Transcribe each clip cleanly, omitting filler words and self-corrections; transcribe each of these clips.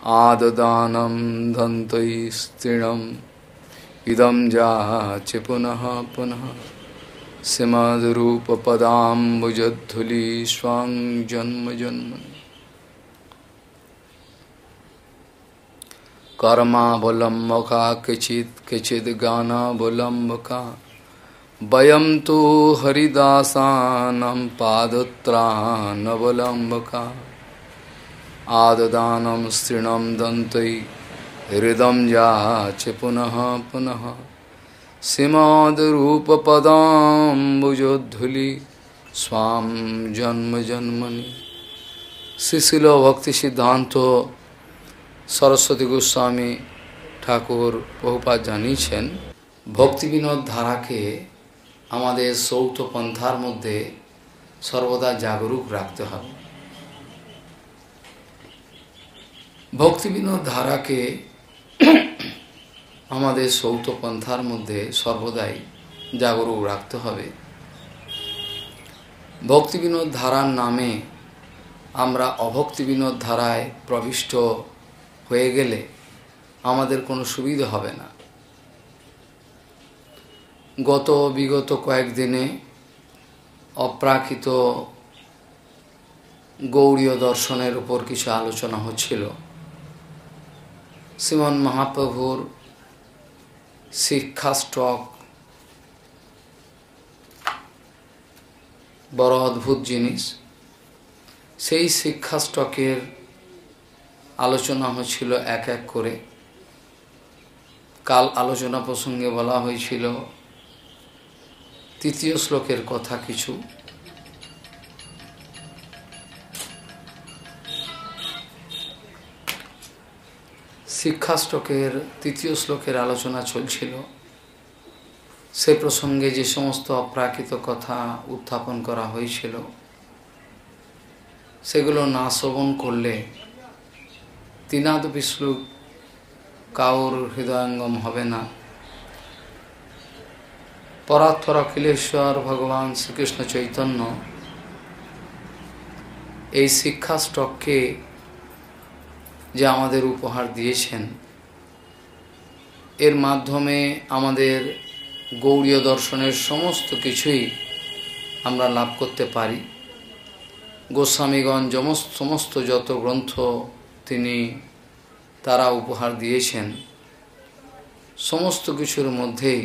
आददानं दन्तैस्त्रीणम् इदं जाच पुनः पुनः सिमद्रूपपदाम्बुजद्धुली स्वां जन्म जन्मनि कर्मावलम्बका केचित् गानावलम्बका वयं तो हरिदासानां पादत्राणवलम्बका आददानं स्त्रीणं दन्तै हृदं याच पुनः पुनः सीमादरूपपदाम्बुजोद्धुली स्वां जन्म जन्मनि। श्रीशिल भक्ति सिद्धांत सरस्वती गोस्वामी ठाकुर प्रभुपाद জানিয়েছেন ভক্তি বিনোদ ধারাকে আমাদের সৌত পন্থার মধ্যে সর্বদা জাগরুক রাখতে হবে। ভক্তি বিনোদ ধারাকে আমাদের সৌত পন্থার মধ্যে সর্বদাই জাগরুক রাখতে হবে। ভক্তি বিনোদ ধারার নামে আমরা অভক্তি বিনোদ ধারায় প্রবিষ্ট হয়ে গেলে আমাদের কোনো সুবিধা হবে না। বিগত কয়েকদিনে অপ্রাকৃত গৌড়ীয় দর্শনের উপর কিছু আলোচনা হচ্ছিল। শ্রীমন মহাপ্রভুর শিক্ষা স্টক বড় অদ্ভুত জিনিস। সেই শিক্ষা স্টকের আলোচনা হচ্ছিল এক এক করে। কাল আলোচনা প্রসঙ্গে বলা হয়েছিল তৃতীয় শ্লোকের কথা কিছু। শিক্ষা স্টকের তৃতীয় শ্লোকের আলোচনা চলছিল। সে প্রসঙ্গে যে সমস্ত অপ্রাকৃত কথা উত্থাপন করা হয়েছিল সেগুলো না শ্রবণ করলে তিনাদপি শ্লোক কাউর হৃদয়ঙ্গম হবে না। পরাৎপর অখিলেশ্বর ভগবান শ্রীকৃষ্ণ চৈতন্য এই শিক্ষা স্টককে যে আমাদের উপহার দিয়েছেন, এর মাধ্যমে আমাদের গৌড়ীয় দর্শনের সমস্ত কিছুই আমরা লাভ করতে পারি। গোস্বামীগণ সমস্ত যত গ্রন্থ তিনি তারা উপহার দিয়েছেন, সমস্ত কিছুর মধ্যেই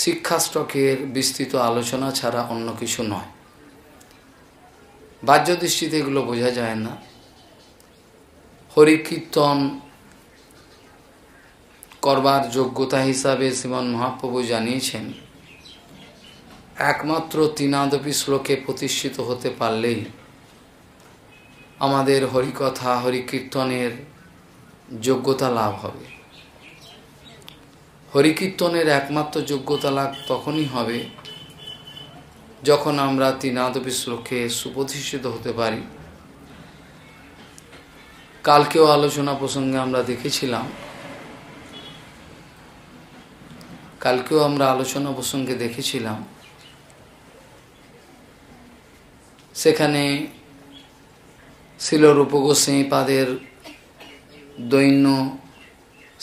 শিক্ষা স্টকের বিস্তৃত আলোচনা ছাড়া অন্য কিছু নয়। বাহ্য দৃষ্টিতে এগুলো বোঝা যায় না। হরিকীর্তন করবার যোগ্যতা হিসাবে শ্রীমন মহাপ্রভু জানিয়েছেন একমাত্র তিনাদপি শ্লোকে প্রতিষ্ঠিত হতে পারলেই আমাদের হরিকথা হরিকীর্তনের যোগ্যতা লাভ হবে। হরিকীর্তনের একমাত্র যোগ্যতা লাভ তখনই হবে যখন আমরা তিনাদপি শ্লোকে সুপ্রতিষ্ঠিত হতে পারি। কালকেও আলোচনা প্রসঙ্গে আমরা দেখেছিলাম, সেখানে শিল রূপ গোস্বামীপাদের দৈন্য,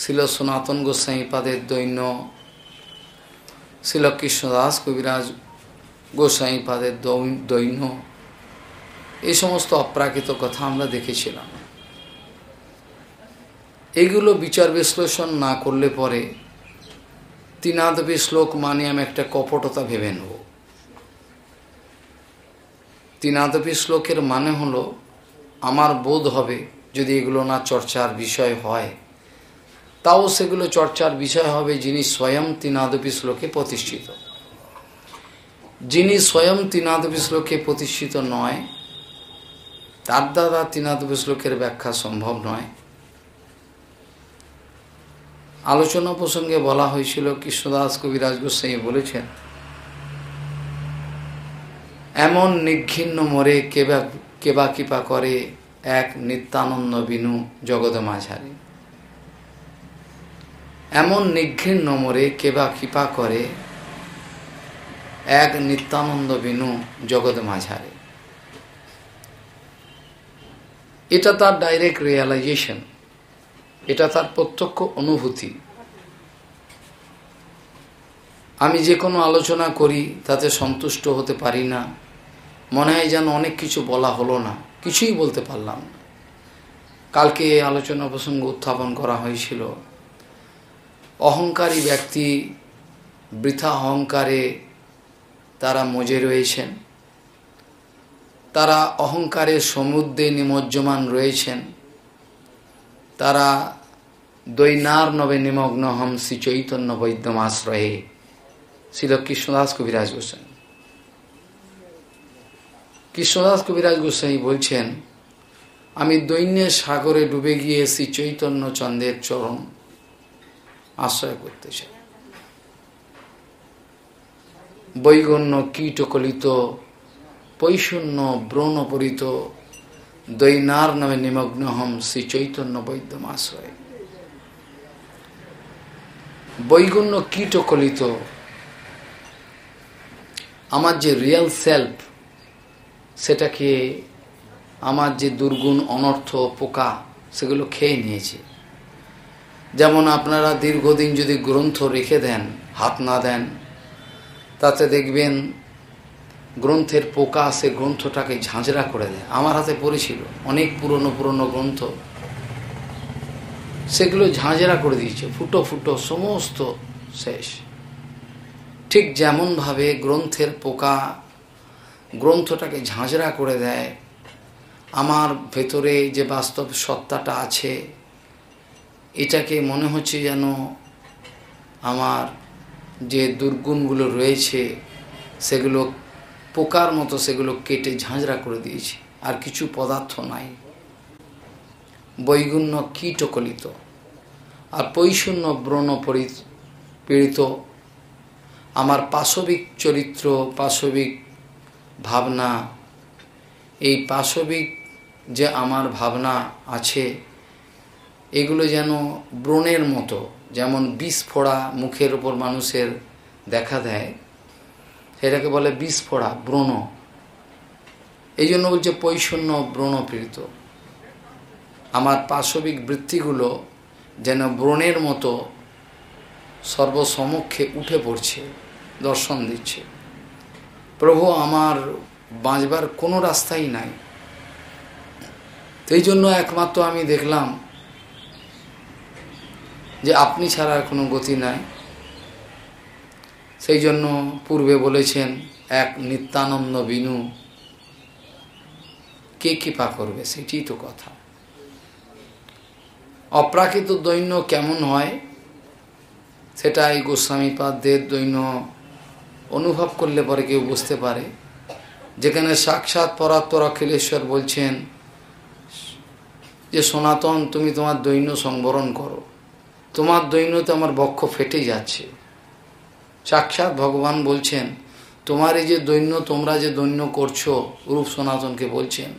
শিল সনাতন গোস্বামীপাদের দৈন্য, শিল কৃষ্ণদাস কবিরাজ গোস্বামীপাদের দৈন্য, এই সমস্ত অপ্রাকৃত কথা আমরা দেখেছিলাম। এগুলো বিচার বিশ্লেষণ না করলে পরে তিনাদপি শ্লোক মানে আমি একটা কপটতা ভেবে নেব। তিনাদপি শ্লোকের মানে হলো আমার বোধ হবে যদি এগুলো না চর্চার বিষয় হয়, তাও সেগুলো চর্চার বিষয় হবে যিনি স্বয়ং তিনাদপি শ্লোকে প্রতিষ্ঠিত। যিনি স্বয়ং তিনাদপি শ্লোকে প্রতিষ্ঠিত নয়, তার দ্বারা তিনাদপি শ্লোকের ব্যাখ্যা সম্ভব নয়। আলোচনা প্রসঙ্গে বলা হয়েছিল কৃষ্ণদাস কবিরাজ গোস্বামী বলেছেন, এমন নিঘৃণ্য মোরে কেবা কৃপা করে এক নিত্যানন্দ বিনু জগৎ মাঝারে। এমন নিঘৃণ্য মোরে কেবা কৃপা করে এক নিত্যানন্দ বিনু জগৎ মাঝারে। এটা তার ডাইরেক্ট রিয়ালাইজেশন, এটা তার প্রত্যক্ষ অনুভূতি। আমি যে কোনো আলোচনা করি তাতে সন্তুষ্ট হতে পারি না, মনে হয় যেন অনেক কিছু বলা হলো না, কিছুই বলতে পারলাম না। কালকে এই আলোচনা প্রসঙ্গ উত্থাপন করা হয়েছিল, অহংকারী ব্যক্তি বৃথা অহংকারে তারা মজে রয়েছেন, তারা অহংকারের সমুদ্রে নিমজ্জমান রয়েছেন, তারা দৈনার নবে নিমগ্ন হম শ্রী চৈতন্য বৈদ্যম আশ্রয়ে। শ্রীল কৃষ্ণদাস কবিরাজ গোস্বামী, কৃষ্ণদাস কবিরাজ গোস্বামী বলছেন, আমি দৈন্যের সাগরে ডুবে গিয়ে শ্রী চৈতন্য চন্দ্রের চরণ আশ্রয় করতে চাই। বৈগণ্য কীটকলিত পৈশূন্য ব্রণপরিত দৈনার নামে নিমগ্ন হম শ্রী চৈতন্য বৈদ্যম আশ্রয়। বৈগণ্য কীটকলিত, আমার যে রিয়েল সেলফ, সেটাকে আমার যে দুর্গুণ অনর্থ পোকা সেগুলো খেয়ে নিয়েছে। যেমন আপনারা দীর্ঘদিন যদি গ্রন্থ রেখে দেন, হাত না দেন, তাতে দেখবেন গ্রন্থের পোকা সে গ্রন্থটাকে ঝাঁঝরা করে দেয়। আমার হাতে পড়েছিল অনেক পুরনো পুরনো গ্রন্থ, সেগুলো ঝাঁঝরা করে দিয়েছে, ফুটো ফুটো সমস্ত শেষ। ঠিক যেমনভাবে গ্রন্থের পোকা গ্রন্থটাকে ঝাঁঝরা করে দেয়, আমার ভেতরে যে বাস্তব সত্তাটা আছে, এটাকে মনে হচ্ছে যেন আমার যে দুর্গুণগুলো রয়েছে সেগুলো পোকার মতো সেগুলো কেটে ঝাঁঝরা করে দিয়েছি, আর কিছু পদার্থ নাই। বৈগুণ্য কীটকলিত আর পৈশূন্য ব্রণ পীড়িত, আমার পাশবিক চরিত্র, পাশবিক ভাবনা, এই পাশবিক যে আমার ভাবনা আছে, এগুলো যেন ব্রণের মতো, যেমন বিষ ফোড়া মুখের ওপর মানুষের দেখা দেয়, সেটাকে বলে বিষ ফোড়া ব্রণ। এই জন্য বলছে পৈশূন্য ব্রণপীড়িত। আমার পাশবিক বৃত্তিগুলো যেন ব্রণের মতো সর্বসমক্ষে উঠে পড়ছে, দর্শন দিচ্ছে। প্রভু, আমার বাঁচবার কোনো রাস্তাই নাই। এই জন্য একমাত্র আমি দেখলাম যে আপনি ছাড়া আর কোনো গতি নাই। সেই জন্য পূর্বে বলেছেন, এক নিত্যানন্দ বিনু কে কৃপা করবে, সেটাই তো কথা। অপ্রাকৃত দৈন্য কেমন হয় সেটা এই গোস্বামীপাদদের দৈন্য অনুভব করলে পরে কেউ বুঝতে পারে। যেখানে সাক্ষাৎ পরাত্পর অখিলেশ্বর বলছেন যে সনাতন, তুমি তোমার দৈন্য সংবরণ করো, তোমার দৈন্যতে আমার বক্ষ ফেটে যাচ্ছে। সাক্ষাৎ ভগবান বলছেন, তোমার এই যে দৈন্য, তোমরা যে দৈন্য করছো, রূপ সনাতনকে বলছেন,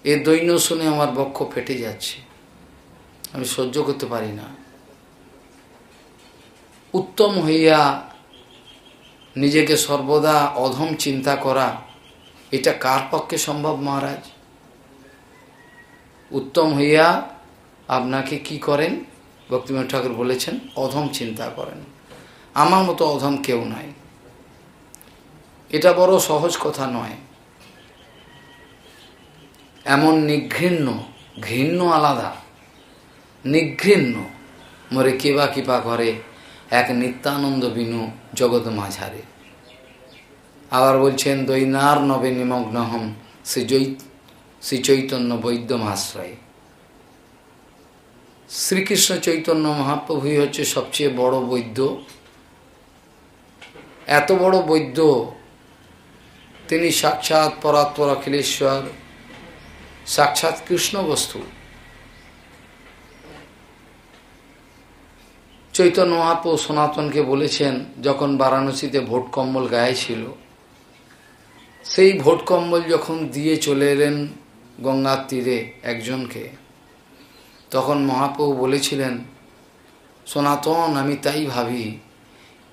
এই দৈন্য শুনে আমার বক্ষ ফেটে যাচ্ছে, আমি সহ্য করতে পারি না। উত্তম হইয়া নিজেকে সর্বদা অধম চিন্তা করা, এটা কার পক্ষে সম্ভব মহারাজ? উত্তম হইয়া আপনাকে কি করেন? ভক্তিবিনোদ ঠাকুর বলেছেন, অধম চিন্তা করেন। আমার মতো অধম কেউ নাই। এটা বড় সহজ কথা নয়। এমন নিঘৃণ্য, ঘৃণ্য আলাদা, নিঘৃণ্য মরে কেবা কৃপা করে এক নিত্যানন্দ বিনু জগৎ মাঝারে। আবার বলছেন, দৈনার নবে নিমগ্ন হম শ্রী চৈতন্য বৈদ্যম আশ্রয়ে। শ্রীকৃষ্ণ চৈতন্য মহাপ্রভুই হচ্ছে সবচেয়ে বড় বৈদ্য। এত বড় বৈদ্য, তিনি সাক্ষাৎ পরাৎপর অখিলেশ্বর, সাক্ষাৎ কৃষ্ণ বস্তু। চৈতন্য মহাপ্রভু সনাতনকে বলেছেন, যখন বারাণসীতে ভোট কম্বল গায়ে ছিল, সেই ভোট কম্বল যখন দিয়ে চলে এলেন গঙ্গার তীরে একজনকে, তখন মহাপ্রভু বলেছিলেন, সনাতন, আমি তাই ভাবি,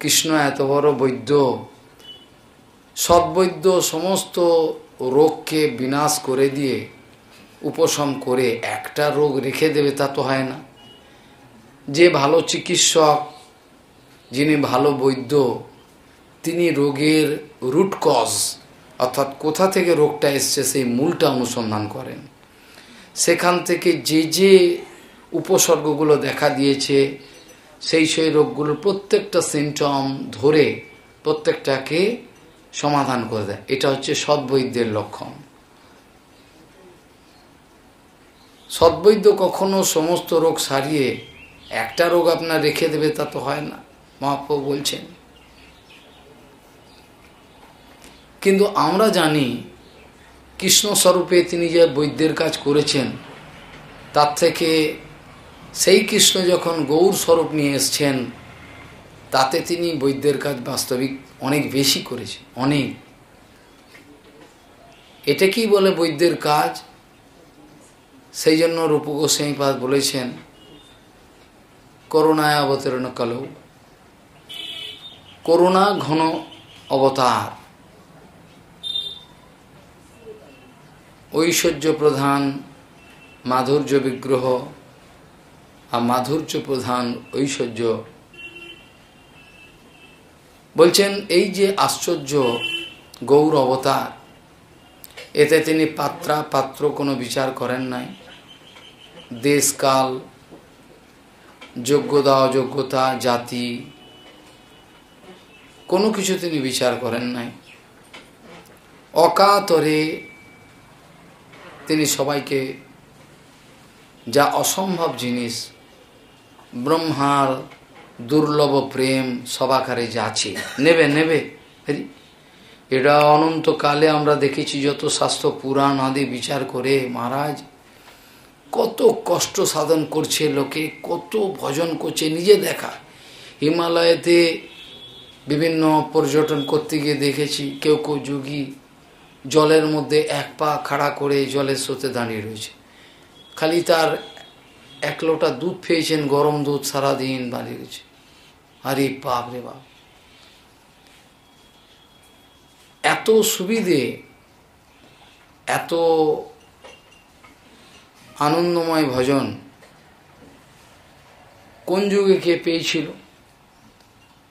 কৃষ্ণ এত বড় বৈদ্য, সদ্বৈদ্য, সমস্ত রোগকে বিনাশ করে দিয়ে উপশম করে একটা রোগ রেখে দেবে তা তো হয় না। যে ভালো চিকিৎসক, যিনি ভালো বৈদ্য, তিনি রোগের রুট কজ অর্থাৎ কোথা থেকে রোগটা এসছে সেই মূলটা অনুসন্ধান করেন। সেখান থেকে যে যে উপসর্গগুলো দেখা দিয়েছে সেই সেই রোগগুলোর প্রত্যেকটা সিমটম ধরে প্রত্যেকটাকে সমাধান করে দেয়। এটা হচ্ছে সদ্বৈদ্যের লক্ষণ। সদ্বৈদ্য কখনো সমস্ত রোগ সারিয়ে একটা রোগ আপনার রেখে দেবে তা তো হয় না, মহাপ্রভু বলছেন। কিন্তু আমরা জানি কৃষ্ণস্বরূপে তিনি যে বৈদ্যের কাজ করেছেন, তার থেকে সেই কৃষ্ণ যখন গৌর স্বরূপ নিয়ে এসছেন, তাতে তিনি বৈদ্যের কাজ বাস্তবিক অনেক বেশি করেছেন, অনেক। এটা কি বলে বৈদ্যের কাজ? সেই জন্য রূপ গোস্বামীপাদ বলেছেন, করুণায় অবতরণ কালো, করুণা ঘন অবতার, ঐশ্বর্য প্রধান মাধুর্য বিগ্রহ, আর মাধুর্য প্রধান ঐশ্বর্য। বলছেন এই যে আশ্চর্য গৌর অবতার, এতে তিনি পাত্র কোনো বিচার করেন নাই, দেশকাল, যোগ্যতা অযোগ্যতা, জাতি, কোনো কিছু তিনি বিচার করেন নাই। অকাতরে তিনি সবাইকে, যা অসম্ভব জিনিস, ব্রহ্মার দুর্লভ প্রেম সবাকারে যাচ্ছে, নেবে নেবে। এটা অনন্তকালে আমরা দেখেছি, যত শাস্ত্র পুরাণ আদি বিচার করে মহারাজ কত কষ্ট সাধন করছে লোকে, কত ভজন করছে, নিজে দেখা। হিমালয়েতে বিভিন্ন পর্যটন করতে গিয়ে দেখেছি কেউ কেউ যোগী জলের মধ্যে এক পা খাড়া করে জলের স্রোতে দাঁড়িয়ে রয়েছে, খালি তার এক লোটা দুধ পেয়েছেন, গরম দুধ, সারাদিন দাঁড়িয়ে রয়েছে। আরে বাপ রে বাপ, এত সুবিধে, এত আনন্দময় ভজন কোন যুগে কে পেয়েছিল?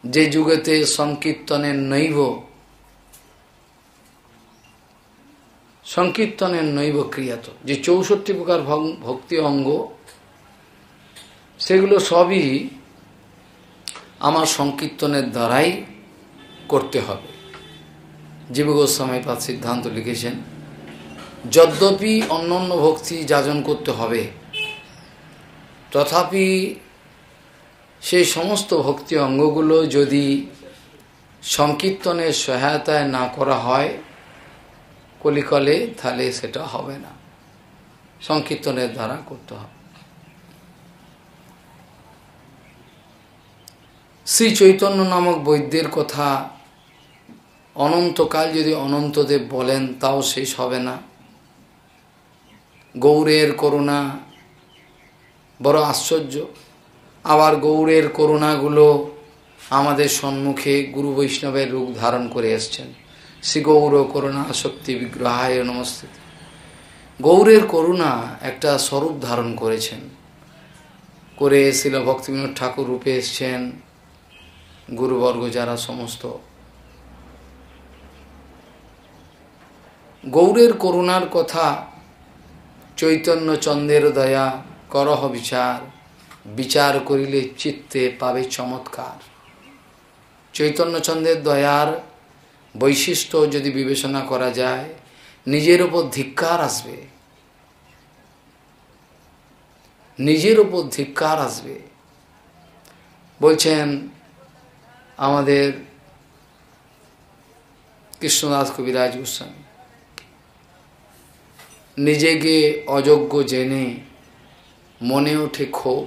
যে যুগেতে সংকীর্তনের নৈব ক্রিয়াত, যে 64 প্রকার ভক্তি অঙ্গ, সেগুলো সবই আমার সংকীর্তনের দ্বারাই করতে হবে। জীব গোস্বামীপাদ সিদ্ধান্ত লিখেছেন, যদ্যপি অন্যান্য ভক্তি যাজন করতে হবে, তথাপি সেই সমস্ত ভক্তি অঙ্গগুলো যদি সংকীর্তনের সহায়তায় না করা হয় কলিকালে, তাহলে সেটা হবে না, সংকীর্তনের দ্বারা করতে হবে। শ্রী চৈতন্য নামক বৈদ্যের কথা অনন্তকাল যদি অনন্তদেব বলেন তাও শেষ হবে না। গৌরের করুণা বড় আশ্চর্য। আবার গৌরের করুণাগুলো আমাদের সম্মুখে গুরু বৈষ্ণবের রূপ ধারণ করে এসছেন। শ্রী গৌর করুণা শক্তি বিগ্রহায় নমস্তে। গৌরের করুণা একটা স্বরূপ ধারণ করেছেন, করে শিল ভক্তিবিনোদ ঠাকুর রূপে এসছেন, গুরুবর্গ যারা সমস্ত। গৌরের করুণার কথা, চৈতন্য চন্দ্রের দয়া করহ বিচার, বিচার করিলে চিত্তে পাবে চমৎকার। চৈতন্যচন্দ্রের দয়ার বৈশিষ্ট্য যদি বিবেচনা করা যায়, নিজের ওপর ধিক্কার আসবে, নিজের ওপর ধিক্কার আসবে। বলছেন আমাদের কৃষ্ণদাস কবিরাজ গোস্বামী, নিজেকে অযোগ্য জেনে মনে ওঠে ক্ষোভ,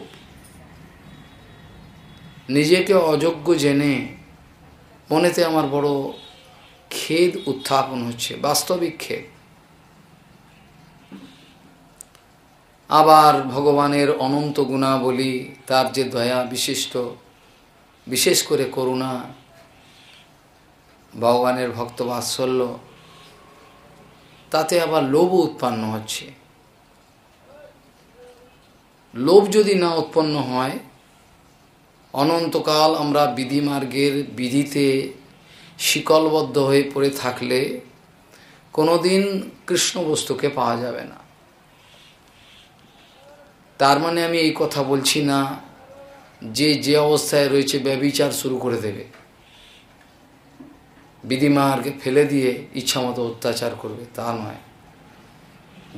নিজেকে অযোগ্য জেনে মনেতে আমার বড় খেদ উত্থাপন হচ্ছে, বাস্তবিক খেদ। আবার ভগবানের অনন্ত গুণাবলী, তার যে দয়া বিশিষ্ট, বিশেষ করে করুণা, ভগবানের ভক্ত বাৎসল্য, তাতে আবার লোভ উৎপন্ন হচ্ছে। লোভ যদি না উৎপন্ন হয়, অনন্তকাল আমরা বিধিমার্গের বিধিতে শিকলবদ্ধ হয়ে পড়ে থাকলে কোনোদিন কৃষ্ণ বস্তুকে পাওয়া যাবে না। তার মানে আমি এই কথা বলছি না যে যে অবস্থায় রয়েছে ব্যভিচার শুরু করে দেবে, বিধিমার্গে ফেলে দিয়ে ইচ্ছামতো অত্যাচার করবে, তা নয়।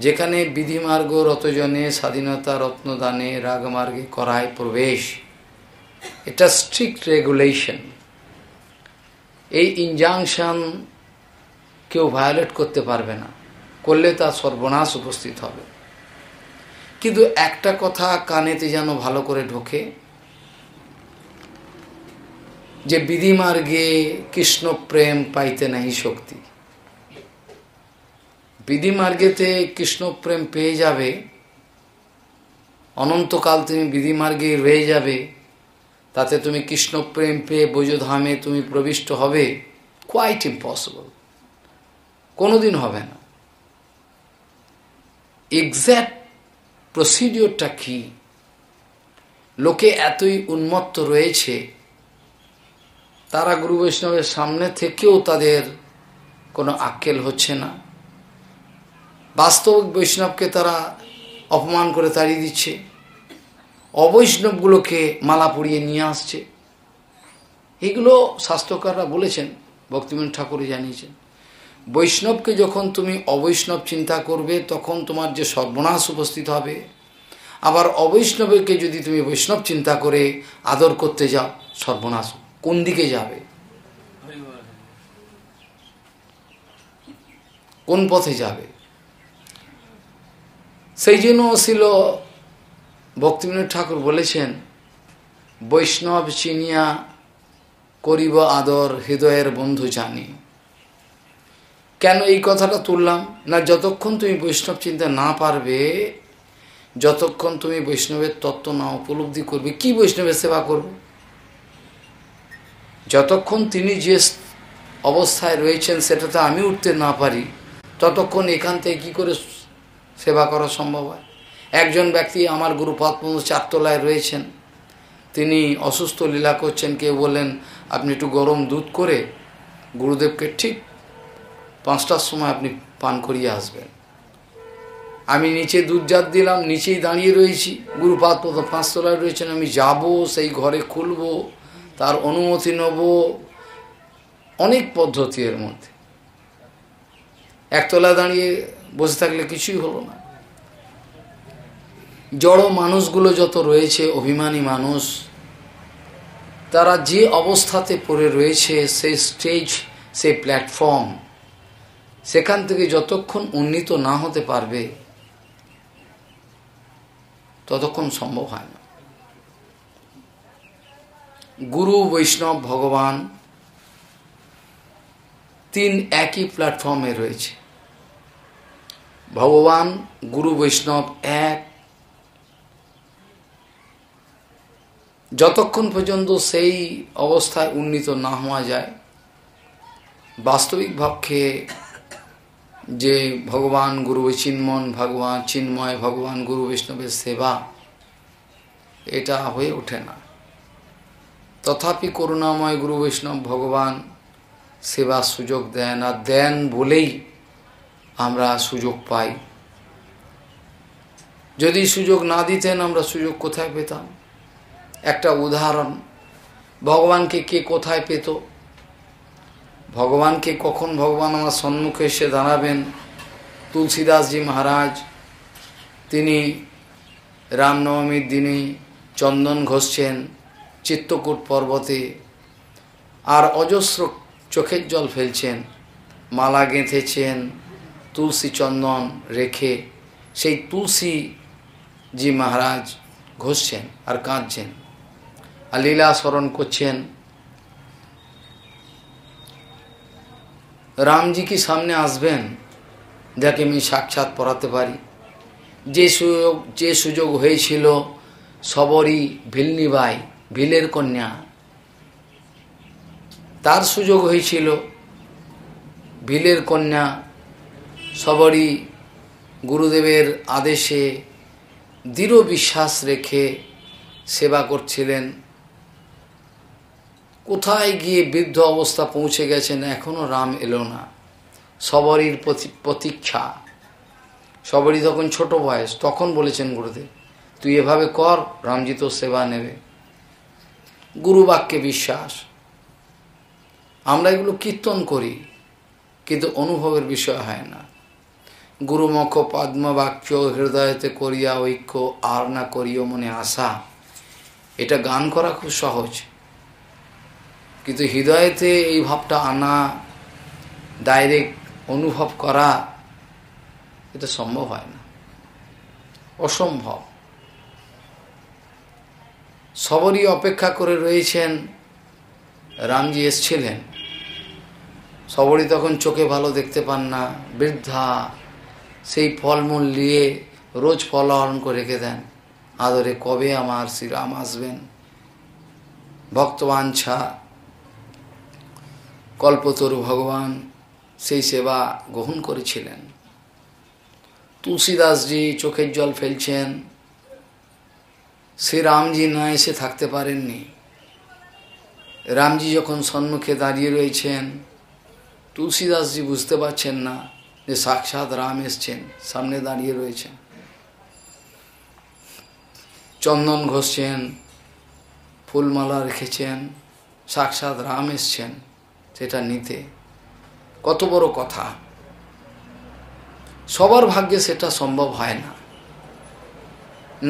যেখানে বিধিমার্গ রতজনে স্বাধীনতা রত্নদানে রাগমার্গে করায় প্রবেশ, এটা স্ট্রিক্ট রেগুলেশন। এই ইনজাংশন কেউ ভায়োলেট করতে পারবে না, করলে তার সর্বনাশ উপস্থিত হবে। কিন্তু একটা কথা কানেতে যেন ভালো করে ঢোকে, যে বিধিমার্গে কৃষ্ণ প্রেম পাইতে নাহি শক্তি। বিধিমার্গেতে কৃষ্ণ প্রেম পেয়ে যাবে, অনন্তকাল তুমি বিধিমার্গে রয়ে যাবে, তাতে তুমি কৃষ্ণ প্রেম পেয়ে বৈজধামে তুমি প্রবিষ্ট হবে, কোয়াইট ইম্পসিবল, কোনোদিন হবে না। এক্স্যাক্ট প্রসিডিওরটা কি? লোকে এতই উন্মত্ত রয়েছে, তারা গুরু বৈষ্ণবের সামনে থেকেও তাদের কোনো আক্কেল হচ্ছে না। বাস্তবিক বৈষ্ণবকে তারা অপমান করে তাড়িয়ে দিচ্ছে, অবৈষ্ণবগুলোকে মালা পরিয়ে নিয়ে আসছে। এগুলো শাস্ত্রকাররা বলেছেন, ভক্তিবিনোদ ঠাকুরই জানিয়েছেন। বৈষ্ণবকে যখন তুমি অবৈষ্ণব চিন্তা করবে, তখন তোমার যে সর্বনাশ উপস্থিত হবে। আবার অবৈষ্ণবকে যদি তুমি বৈষ্ণব চিন্তা করে আদর করতে যাও, সর্বনাশ কোন দিকে যাবে, কোন পথে যাবে? সেই জন্য ছিল ভক্তিবিনোদ ঠাকুর বলেছেন, বৈষ্ণব চিনিয়া করিব আদর হৃদয়ের বন্ধু জানি। কেন এই কথাটা তুললাম না, যতক্ষণ তুমি বৈষ্ণব চিন্তা না পারবে, যতক্ষণ তুমি বৈষ্ণবের তত্ত্ব না উপলব্ধি করবে, কি বৈষ্ণবের সেবা করবে? যতক্ষণ তিনি যে অবস্থায় রয়েছেন সেটাতে আমি উঠতে না পারি, ততক্ষণ এখান থেকে কী করে সেবা করা সম্ভব হয়? একজন ব্যক্তি আমার গুরুপাদ চারতলায় রয়েছেন, তিনি অসুস্থ লীলা করছেন। কেউ বললেন আপনি একটু গরম দুধ করে গুরুদেবকে ঠিক 5টার সময় আপনি পান করিয়ে আসবেন। আমি নিচে দুধ জাত দিলাম, নিচেই দাঁড়িয়ে রয়েছি, গুরুপাদ 5তলায় রয়েছেন। আমি যাব, সেই ঘরে খুলব, তার অনুমতি নেব, অনেক পদ্ধতি এর মধ্যে। একতলায় দাঁড়িয়ে বসে থাকলে কিছুই হলো না। জড় মানুষগুলো যত রয়েছে, অভিমানী মানুষ, তারা যে অবস্থাতে পড়ে রয়েছে, সেই স্টেজ, সেই প্ল্যাটফর্ম, সেখান থেকে যতক্ষণ উন্নীত না হতে পারবে, ততক্ষণ সম্ভব হয় না। গুরু বৈষ্ণব ভগবান তিন একই প্ল্যাটফর্মে রয়েছে। ভগবান গুরু বৈষ্ণব এক। যতক্ষণ পর্যন্ত সেই অবস্থায় উন্নীত না হওয়া যায়, বাস্তবিক ভাবকে যে ভগবান গুরু চিন্ময়, ভগবান চিন্ময়, ভগবান গুরু বৈষ্ণবের সেবা, এটা হয়ে ওঠে না। তথাপি করুণাময় গুরু বৈষ্ণব ভগবান সেবার সুযোগ দেন, আর দেন বলেই আমরা সুযোগ পাই। যদি সুযোগ না দিতেন, আমরা সুযোগ কোথায় পেতাম? একটা উদাহরণ, ভগবানকে কে কোথায় পেত? ভগবানকে কখন ভগবান আমার সম্মুখে এসে দাঁড়াবেন? তুলসীদাসজি মহারাজ, তিনি রামনবমীর দিনে চন্দন ঘষছেন চিত্তকূট পর্বতে, আর অজস্র চোখের জল ফেলছেন, মালা গেঁথেছেন তুলসী চন্দন রেখে, সেই তুলসীজি মহারাজ ঘষছেন আর কাঁদছেন আর লীলা স্মরণ করছেন। রামজি কি সামনে আসবেন, যাকে আমি সাক্ষাৎ পড়াতে পারি? যে সুযোগ হয়েছিল সবরই ভিলনিবাই, ভিলের কন্যা, তার সুযোগ হয়েছিল। ভিলের কন্যা সবরই গুরুদেবের আদেশে দৃঢ় বিশ্বাস রেখে সেবা করছিলেন। কোথায় গিয়ে বৃদ্ধ অবস্থা পৌঁছে গেছেন, এখনো রাম এলো না। সবরই প্রতীক্ষা। সবরই তখন ছোট বয়স, তখন বলেছেন গুরুদেব তুই এভাবে কর, রামজি তোর সেবা নেবে। গুরু বাক্যে বিশ্বাস। আমরা এগুলো কীর্তন করি, কিন্তু অনুভবের বিষয় হয় না। গুরুমুখ পদ্মবাক্য হৃদয়তে করিয়া ঐক্য, আর না করিও মনে আশা। এটা গান করা খুব সহজ, কিন্তু হৃদয়তে এই ভাবটা আনা, ডাইরেক্ট অনুভব করা, এটা সম্ভব হয় না, অসম্ভব। সবরই অপেক্ষা করে রয়েছেন, রামজি এসছিলেন। সবরই তখন চোখে ভালো দেখতে পান না, বৃদ্ধা, সেই ফলমূল নিয়ে রোজ ফল আহরণ করে রেখে দেন আদরে, কবে আমার শ্রীরাম আসবেন। ভক্তবাঞ্ছা কল্পতরু ভগবান সেই সেবা গ্রহণ করেছিলেন। তুলসীদাসজি চোখের জল ফেলছেন, শ্রীরামজি না এসে থাকতে পারেননি। রামজি যখন সম্মুখে দাঁড়িয়ে রয়েছেন, তুলসীদাসজি বুঝতে পারছেন না যে সাক্ষাৎ রাম এসছেন, সামনে দাঁড়িয়ে রয়েছেন। চন্দন ঘষছেন, ফুলমালা রেখেছেন, সাক্ষাৎ রাম এসছেন সেটা নিতে। কত বড় কথা! সবার ভাগ্যে সেটা সম্ভব হয় না।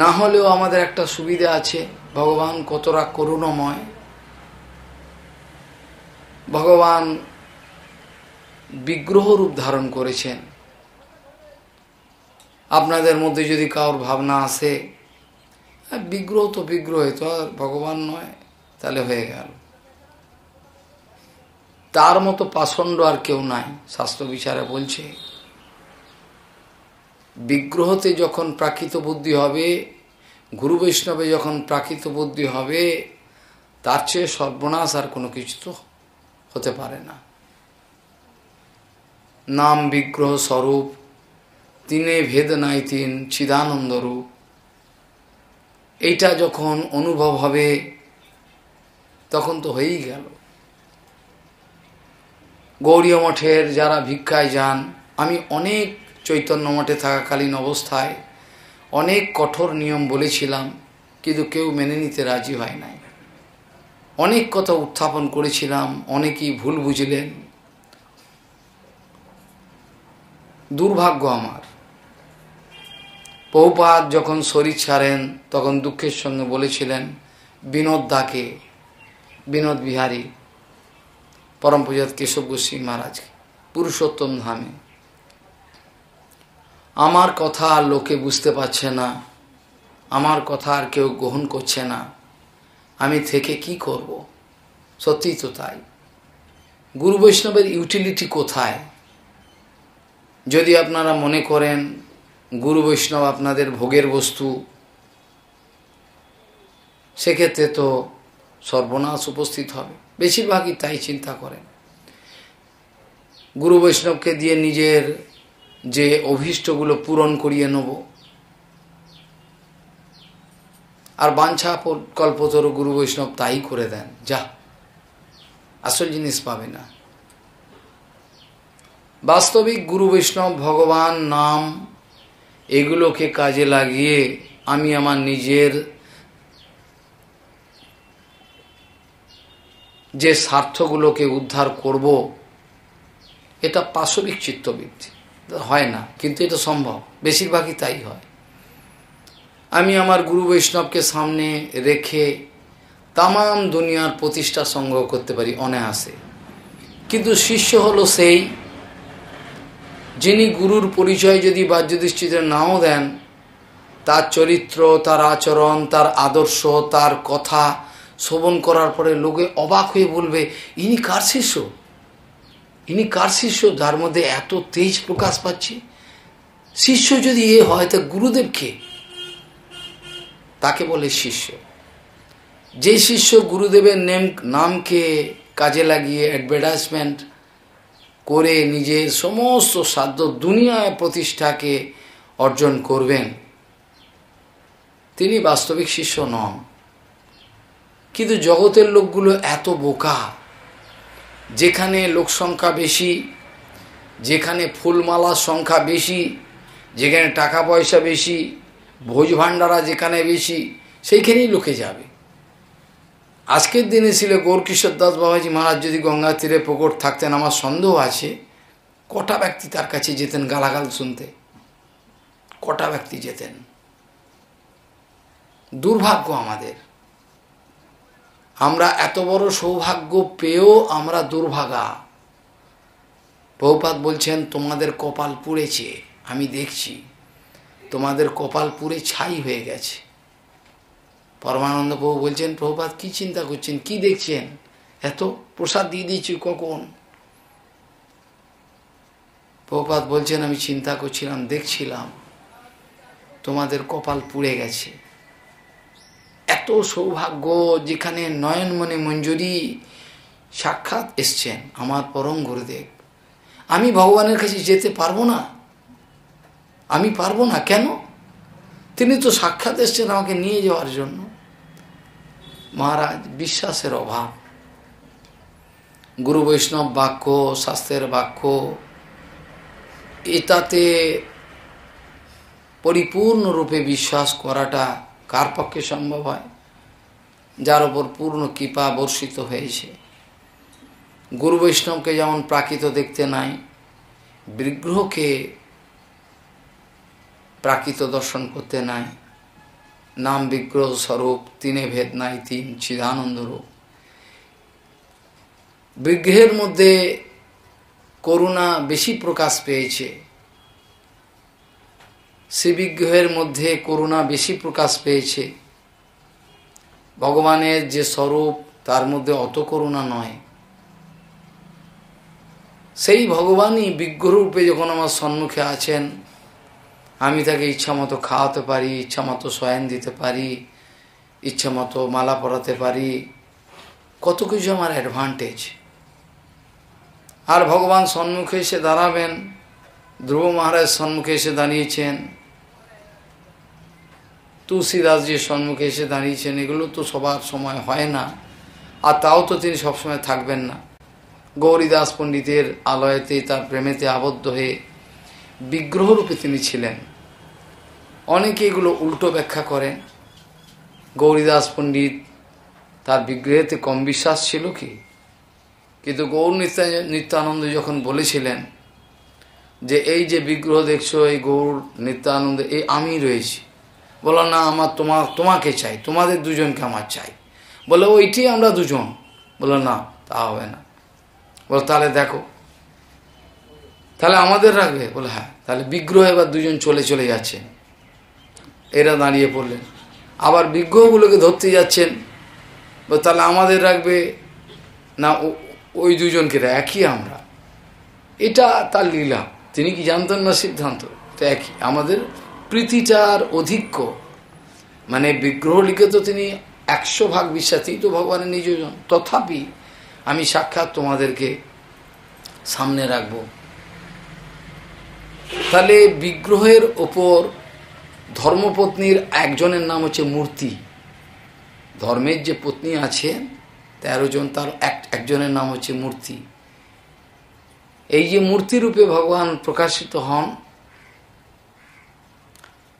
না হলেও আমাদের একটা সুবিধা আছে, ভগবান কতটা করুণাময়। ভগবান বিগ্রহ রূপ ধারণ করেছেন। আপনাদের মধ্যে যদি কারোর ভাবনা আসে বিগ্রহ তো বিগ্রহ, তো আর ভগবান নয়, তাহলে হয়ে গেল। তার মতো পাষণ্ড আর কেউ নাই, শাস্ত্র বিচারে বলছে। বিগ্রহতে যখন প্রাকৃত বুদ্ধি হবে, গুরু বৈষ্ণবে যখন প্রাকৃত বুদ্ধি হবে, তার চেয়ে সর্বনাশ আর কোনো কিছু তো হতে পারে না। নাম বিগ্রহ স্বরূপ, তিনে ভেদ নাই তিন, চিদানন্দ রূপ। এইটা যখন অনুভব হবে তখন তো হয়েই গেল। গৌড়ীয় মঠের যারা ভিক্ষায় যান, আমি অনেক চৈতন্য মঠে থাকাকালীন অবস্থায় অনেক কঠোর নিয়ম বলেছিলাম, কিন্তু কেউ মেনে নিতে রাজি হয় নাই। অনেক কথা উত্থাপন করেছিলাম, অনেকেই ভুল বুঝলেন। দুর্ভাগ্য আমার। প্রভুপাদ যখন শরীর ছাড়েন তখন দুঃখের সঙ্গে বলেছিলেন বিনোদ দাকে, বিনোদ বিহারী পরম পূজ্য কেশব গোস্বামী মহারাজকে, পুরুষোত্তম ধামে, আমার কথা আর লোকে বুঝতে পারছে না, আমার কথা আর কেউ গ্রহণ করছে না, আমি থেকে কি করব? সত্যিই তো তাই। গুরু বৈষ্ণবের ইউটিলিটি কোথায়? যদি আপনারা মনে করেন গুরু বৈষ্ণব আপনাদের ভোগের বস্তু, সেক্ষেত্রে তো সর্বনাশ উপস্থিত হবে। বেশিরভাগই তাই চিন্তা করেন। গুরু বৈষ্ণবকে দিয়ে নিজের যে অভীষ্টগুলো পূরণ করিয়ে নেব, আর বাঞ্ছা কল্পতরু গুরু বৈষ্ণব তাই করে দেন, যা আসল জিনিস পাবে না। বাস্তবিক গুরু বৈষ্ণব, ভগবান, নাম, এগুলোকে কাজে লাগিয়ে আমি আমার নিজের যে স্বার্থগুলোকে উদ্ধার করব, এটা পাশবিক চিত্তবৃত্তি হয় না, কিন্তু এটা সম্ভব, বেশিরভাগই তাই হয়। আমি আমার গুরু বৈষ্ণবকে সামনে রেখে তামাম দুনিয়ার প্রতিষ্ঠা সংগ্রহ করতে পারি অনায়াসে, কিন্তু শিষ্য হলো সেই, যিনি গুরুর পরিচয় যদি বাহ্যদৃষ্টিতে নাও দেন, তার চরিত্র, তার আচরণ, তার আদর্শ, তার কথা শ্রবণ করার পরে লোকে অবাক হয়ে বলবে ইনি কার শিষ্য, ইনি কার শিষ্য, যার মধ্যে এত তেজ প্রকাশ পাচ্ছে। শিষ্য যদি এ হয় তা গুরুদেব কে? তাকে বলে শিষ্য। যে শিষ্য গুরুদেবের নামকে কাজে লাগিয়ে অ্যাডভার্টাইজমেন্ট করে নিজের সমস্ত সাধ্য দুনিয়ায় প্রতিষ্ঠাকে অর্জন করবেন, তিনি বাস্তবিক শিষ্য নন। কিন্তু জগতের লোকগুলো এত বোকা, যেখানে লোক সংখ্যা বেশি, যেখানে ফুলমালার সংখ্যা বেশি, যেখানে টাকা পয়সা বেশি, ভোজ ভাণ্ডারা যেখানে বেশি, সেইখানেই লোকে যাবে। আজকের দিনে ছিল গৌরকিশোর দাস বাবাজি মহারাজ যদি গঙ্গা তীরে প্রকট থাকতেন, আমার সন্দেহ আছে কটা ব্যক্তি তার কাছে যেতেন গালাগাল শুনতে, কটা ব্যক্তি যেতেন। দুর্ভাগ্য আমাদের, আমরা এত বড় সৌভাগ্য পেয়েও আমরা দুর্ভাগা। প্রভুপাদ বলছেন তোমাদের কপাল পুড়েছে, আমি দেখছি তোমাদের কপাল পুড়ে ছাই হয়ে গেছে। পরমানন্দ প্রভু বলছেন, প্রভুপাদ কি চিন্তা করছেন, কি দেখছেন, এত প্রসাদ দিয়ে দিয়েছি কখন? প্রভুপাদ বলছেন, আমি চিন্তা করছিলাম, দেখছিলাম তোমাদের কপাল পুড়ে গেছে। এত সৌভাগ্য, যেখানে নয়নমণি মঞ্জুরি সাক্ষাৎ এসছেন আমার পরম গুরুদেব। আমি ভগবানের কাছে যেতে পারবো না, আমি পারবো না কেন? তিনি তো সাক্ষাৎ এসছেন আমাকে নিয়ে যাওয়ার জন্য। মহারাজ, বিশ্বাসের অভাব। গুরু বৈষ্ণব বাক্য, শাস্ত্রের বাক্য, এটাতে পরিপূর্ণরূপে বিশ্বাস করাটা কার পক্ষে সম্ভব হয়? যার ওপর পূর্ণ কৃপা বর্ষিত হয়েছে। গুরু বৈষ্ণবকে যেমন প্রাকৃত দেখতে নাই, বিগ্রহকে প্রাকৃত দর্শন করতে নাই। নাম বিগ্রহ স্বরূপ, তিনে ভেদ নাই, তিন চিদানন্দ রূপ। বিগ্রহের মধ্যে করুণা বেশি প্রকাশ পেয়েছে, সে বিগ্রহের মধ্যে করুণা বেশি প্রকাশ পেয়েছে। ভগবানের যে স্বরূপ তার মধ্যে অত করুণা নয়। সেই ভগবানই বিগ্রহরূপে যখন আমার সম্মুখে আছেন, আমি তাকে ইচ্ছামতো খাওয়াতে পারি, ইচ্ছামতো শয়ন দিতে পারি, ইচ্ছামতো মালা পরাতে পারি, কত কিছু আমার অ্যাডভান্টেজ। আর ভগবান সম্মুখে এসে দাঁড়াবেন, ধ্রুব মহারাজ সম্মুখে এসে দাঁড়িয়েছেন, তুলসীদাসজির সম্মুখে এসে দাঁড়িয়েছেন, এগুলো তো সবার সময় হয় না। আর তাও তো তিনি সবসময় থাকবেন না। গৌরীদাস পণ্ডিতের আলয়েতে, তার প্রেমেতে আবদ্ধ হয়ে বিগ্রহরূপে তিনি ছিলেন। অনেকে এগুলো উল্টো ব্যাখ্যা করেন। গৌরীদাস পণ্ডিত তার বিগ্রহেতে কম বিশ্বাস ছিল কি? কিন্তু গৌর নিত্যানন্দ যখন বলেছিলেন যে এই যে বিগ্রহ দেখছো, এই গৌর নিত্যানন্দ, এই আমি রয়েছি, বলো না আমার তোমাকে চাই, তোমাদের দুজনকে আমার চাই। বলে ওইটি আমরা দুজন। বলো না, তা হবে না। বলো তাহলে দেখো, তাহলে আমাদের রাখবে? বলে হ্যাঁ। তাহলে বিগ্রহ এবার দুজন চলে যাচ্ছে, এরা দাঁড়িয়ে পড়লেন। আবার বিগ্রহগুলোকে ধরতে যাচ্ছেন, তাহলে আমাদের রাখবে না ওই দুজনকে? একই আমরা। এটা তার লীলা। তিনি কি জানতেন না সিদ্ধান্ত? এটা একই। আমাদের প্রীতিটার অধিক্য, মানে বিগ্রহ লিখে তো তিনি 100% বিশ্বাসী, তো ভগবানের নিজজন। তথাপি আমি সাক্ষাৎ তোমাদেরকে সামনে রাখব। তাহলে বিগ্রহের ওপর ধর্মপত্নীর একজনের নাম হচ্ছে মূর্তি। ধর্মের যে পত্নী আছে 13 জন, তার একজনের নাম হচ্ছে মূর্তি। এই যে মূর্তিরূপে ভগবান প্রকাশিত হন,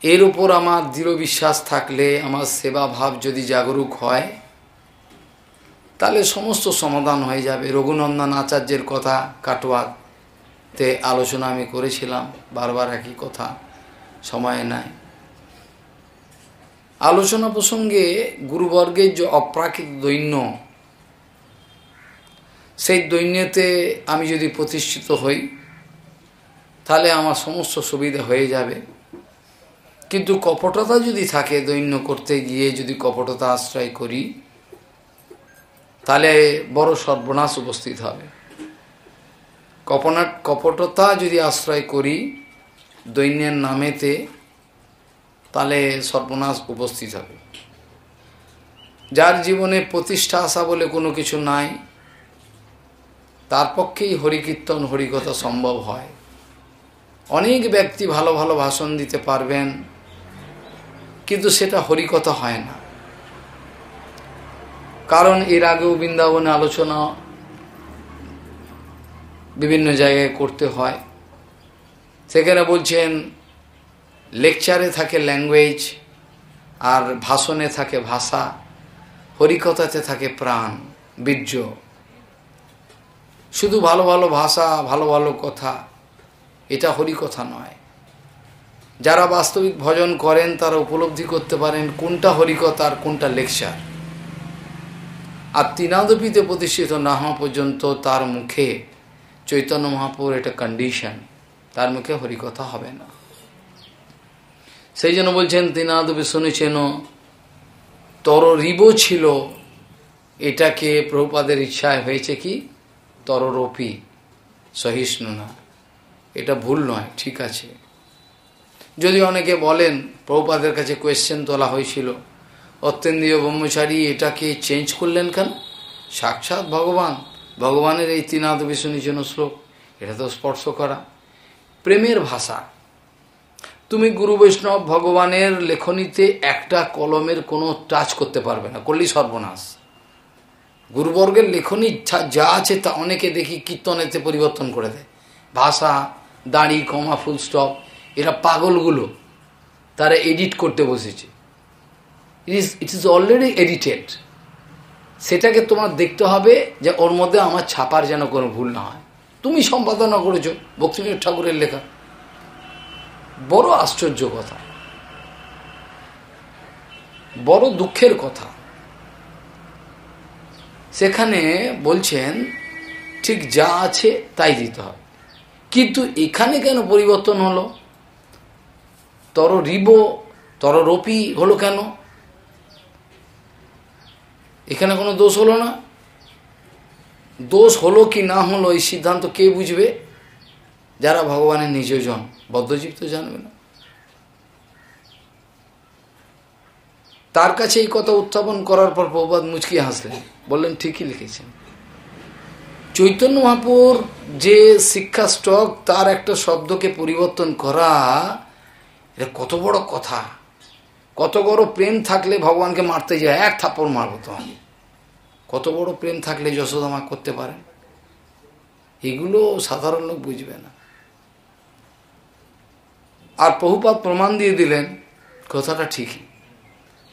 এর উপর আমার দৃঢ় বিশ্বাস থাকলে, আমার সেবা ভাব যদি জাগরুক হয়, তাহলে সমস্ত সমাধান হয়ে যাবে। রঘুনন্দন আচার্যের কথা কাটোয়াতে আলোচনা আমি করেছিলাম, বারবার একই কথা, সময় নাই। আলোচনা প্রসঙ্গে গুরুবর্গের যে অপ্রাকৃত দৈন্য, সেই দৈন্যতে আমি যদি প্রতিষ্ঠিত হই, তাহলে আমার সমস্ত সুবিধা হয়ে যাবে। কিন্তু কপটতা যদি থাকে, দৈন্য করতে গিয়ে যদি কপটতা আশ্রয় করি, তাহলে বড় সর্বনাশ উপস্থিত হবে। কপটতা যদি আশ্রয় করি দৈন্যের নামেতে, তাহলে সর্বনাশ উপস্থিত হবে। যার জীবনে প্রতিষ্ঠা আশা বলে কোনো কিছু নাই, তার পক্ষেই হরিকীর্তন হরিকথা সম্ভব হয়। অনেক ব্যক্তি ভালো ভালো ভাষণ দিতে পারবেন, কিন্তু সেটা হরিকথা হয় না। কারণ এর আগেও বৃন্দাবনে আলোচনা বিভিন্ন জায়গায় করতে হয়। সেখানে বলছেন লেকচারে থাকে ল্যাঙ্গুয়েজ, আর ভাষণে থাকে ভাষা, হরিকথাতে থাকে প্রাণ, বীর্য। শুধু ভালো ভালো ভাষা, ভালো ভালো কথা, এটা হরিকথা নয়। যারা বাস্তবিক ভজন করেন তারা উপলব্ধি করতে পারেন কোনটা হরিকথা আর কোনটা লেকচার। আর তিনাদপিতে প্রতিষ্ঠিত না হওয়া পর্যন্ত তার মুখে চৈতন্য মহাপ্রভুর এটা কন্ডিশন, তার মুখে হরিকথা হবে না। সেই জন্য বলছেন তিনাদপি শুনেছেন তররিব ছিল, এটাকে প্রভুপাদের ইচ্ছায় হয়েছে কি তররপি, সহিষ্ণু না। এটা ভুল নয়, ঠিক আছে। যদি অনেকে বলেন প্রভুপাদের কাছে কোয়েশ্চেন তোলা হয়েছিল, অত্যেন্দ্রীয় ব্রহ্মচারী এটাকে চেঞ্জ করলেন কেন? সাক্ষাৎ ভগবান, ভগবানের এই তিনাদপি শুনেছেন শ্লোক, এটা তো স্পর্শ করা প্রেমের ভাষা। তুমি গুরু বৈষ্ণব ভগবানের লেখনীতে একটা কলমের কোনো টাচ করতে পারবে না, করলেই সর্বনাশ। গুরুবর্গের লেখনী যা আছে তা অনেকে দেখি কীর্তনেতে পরিবর্তন করে দেয়, ভাষা, দাড়ি, কমা, ফুল স্টপ। এরা পাগলগুলো, তারা এডিট করতে বসেছে। It is already edited. সেটাকে তোমার দেখতে হবে যে ওর মধ্যে আমার ছাপার যেন কোনো ভুল না হয়। তুমি সম্পাদনা করেছো ভক্তিবিনোদ ঠাকুরের লেখা, বড় আশ্চর্য কথা, বড় দুঃখের কথা। সেখানে বলছেন ঠিক যা আছে তাই দিতে হবে, কিন্তু এখানে কেন পরিবর্তন হলো? তররিব, তররপি হলো কেন? এখানে কোনো দোষ হলো না। দোষ হলো কি না হলো এই সিদ্ধান্ত কে বুঝবে? যারা ভগবানের নিজজন, বদ্ধজীব তো জানবে না। তার কাছে এই কথা উত্থাপন করার পর প্রভুপাদ মুচকি হাসলেন, বললেন ঠিকই লিখেছেন। চৈতন্য মহাপুর যে শিক্ষা স্টক, তার একটা শব্দকে পরিবর্তন করা, এটা কত বড় কথা। কত বড় প্রেম থাকলে ভগবানকে মারতে যায়, এক থাপ্পড় মারব তো আমি। কত বড় প্রেম থাকলে যশোদামা করতে পারেন, এগুলো সাধারণ লোক বুঝবে না। আর প্রভুপাদ প্রমাণ দিয়ে দিলেন কথাটা ঠিকই।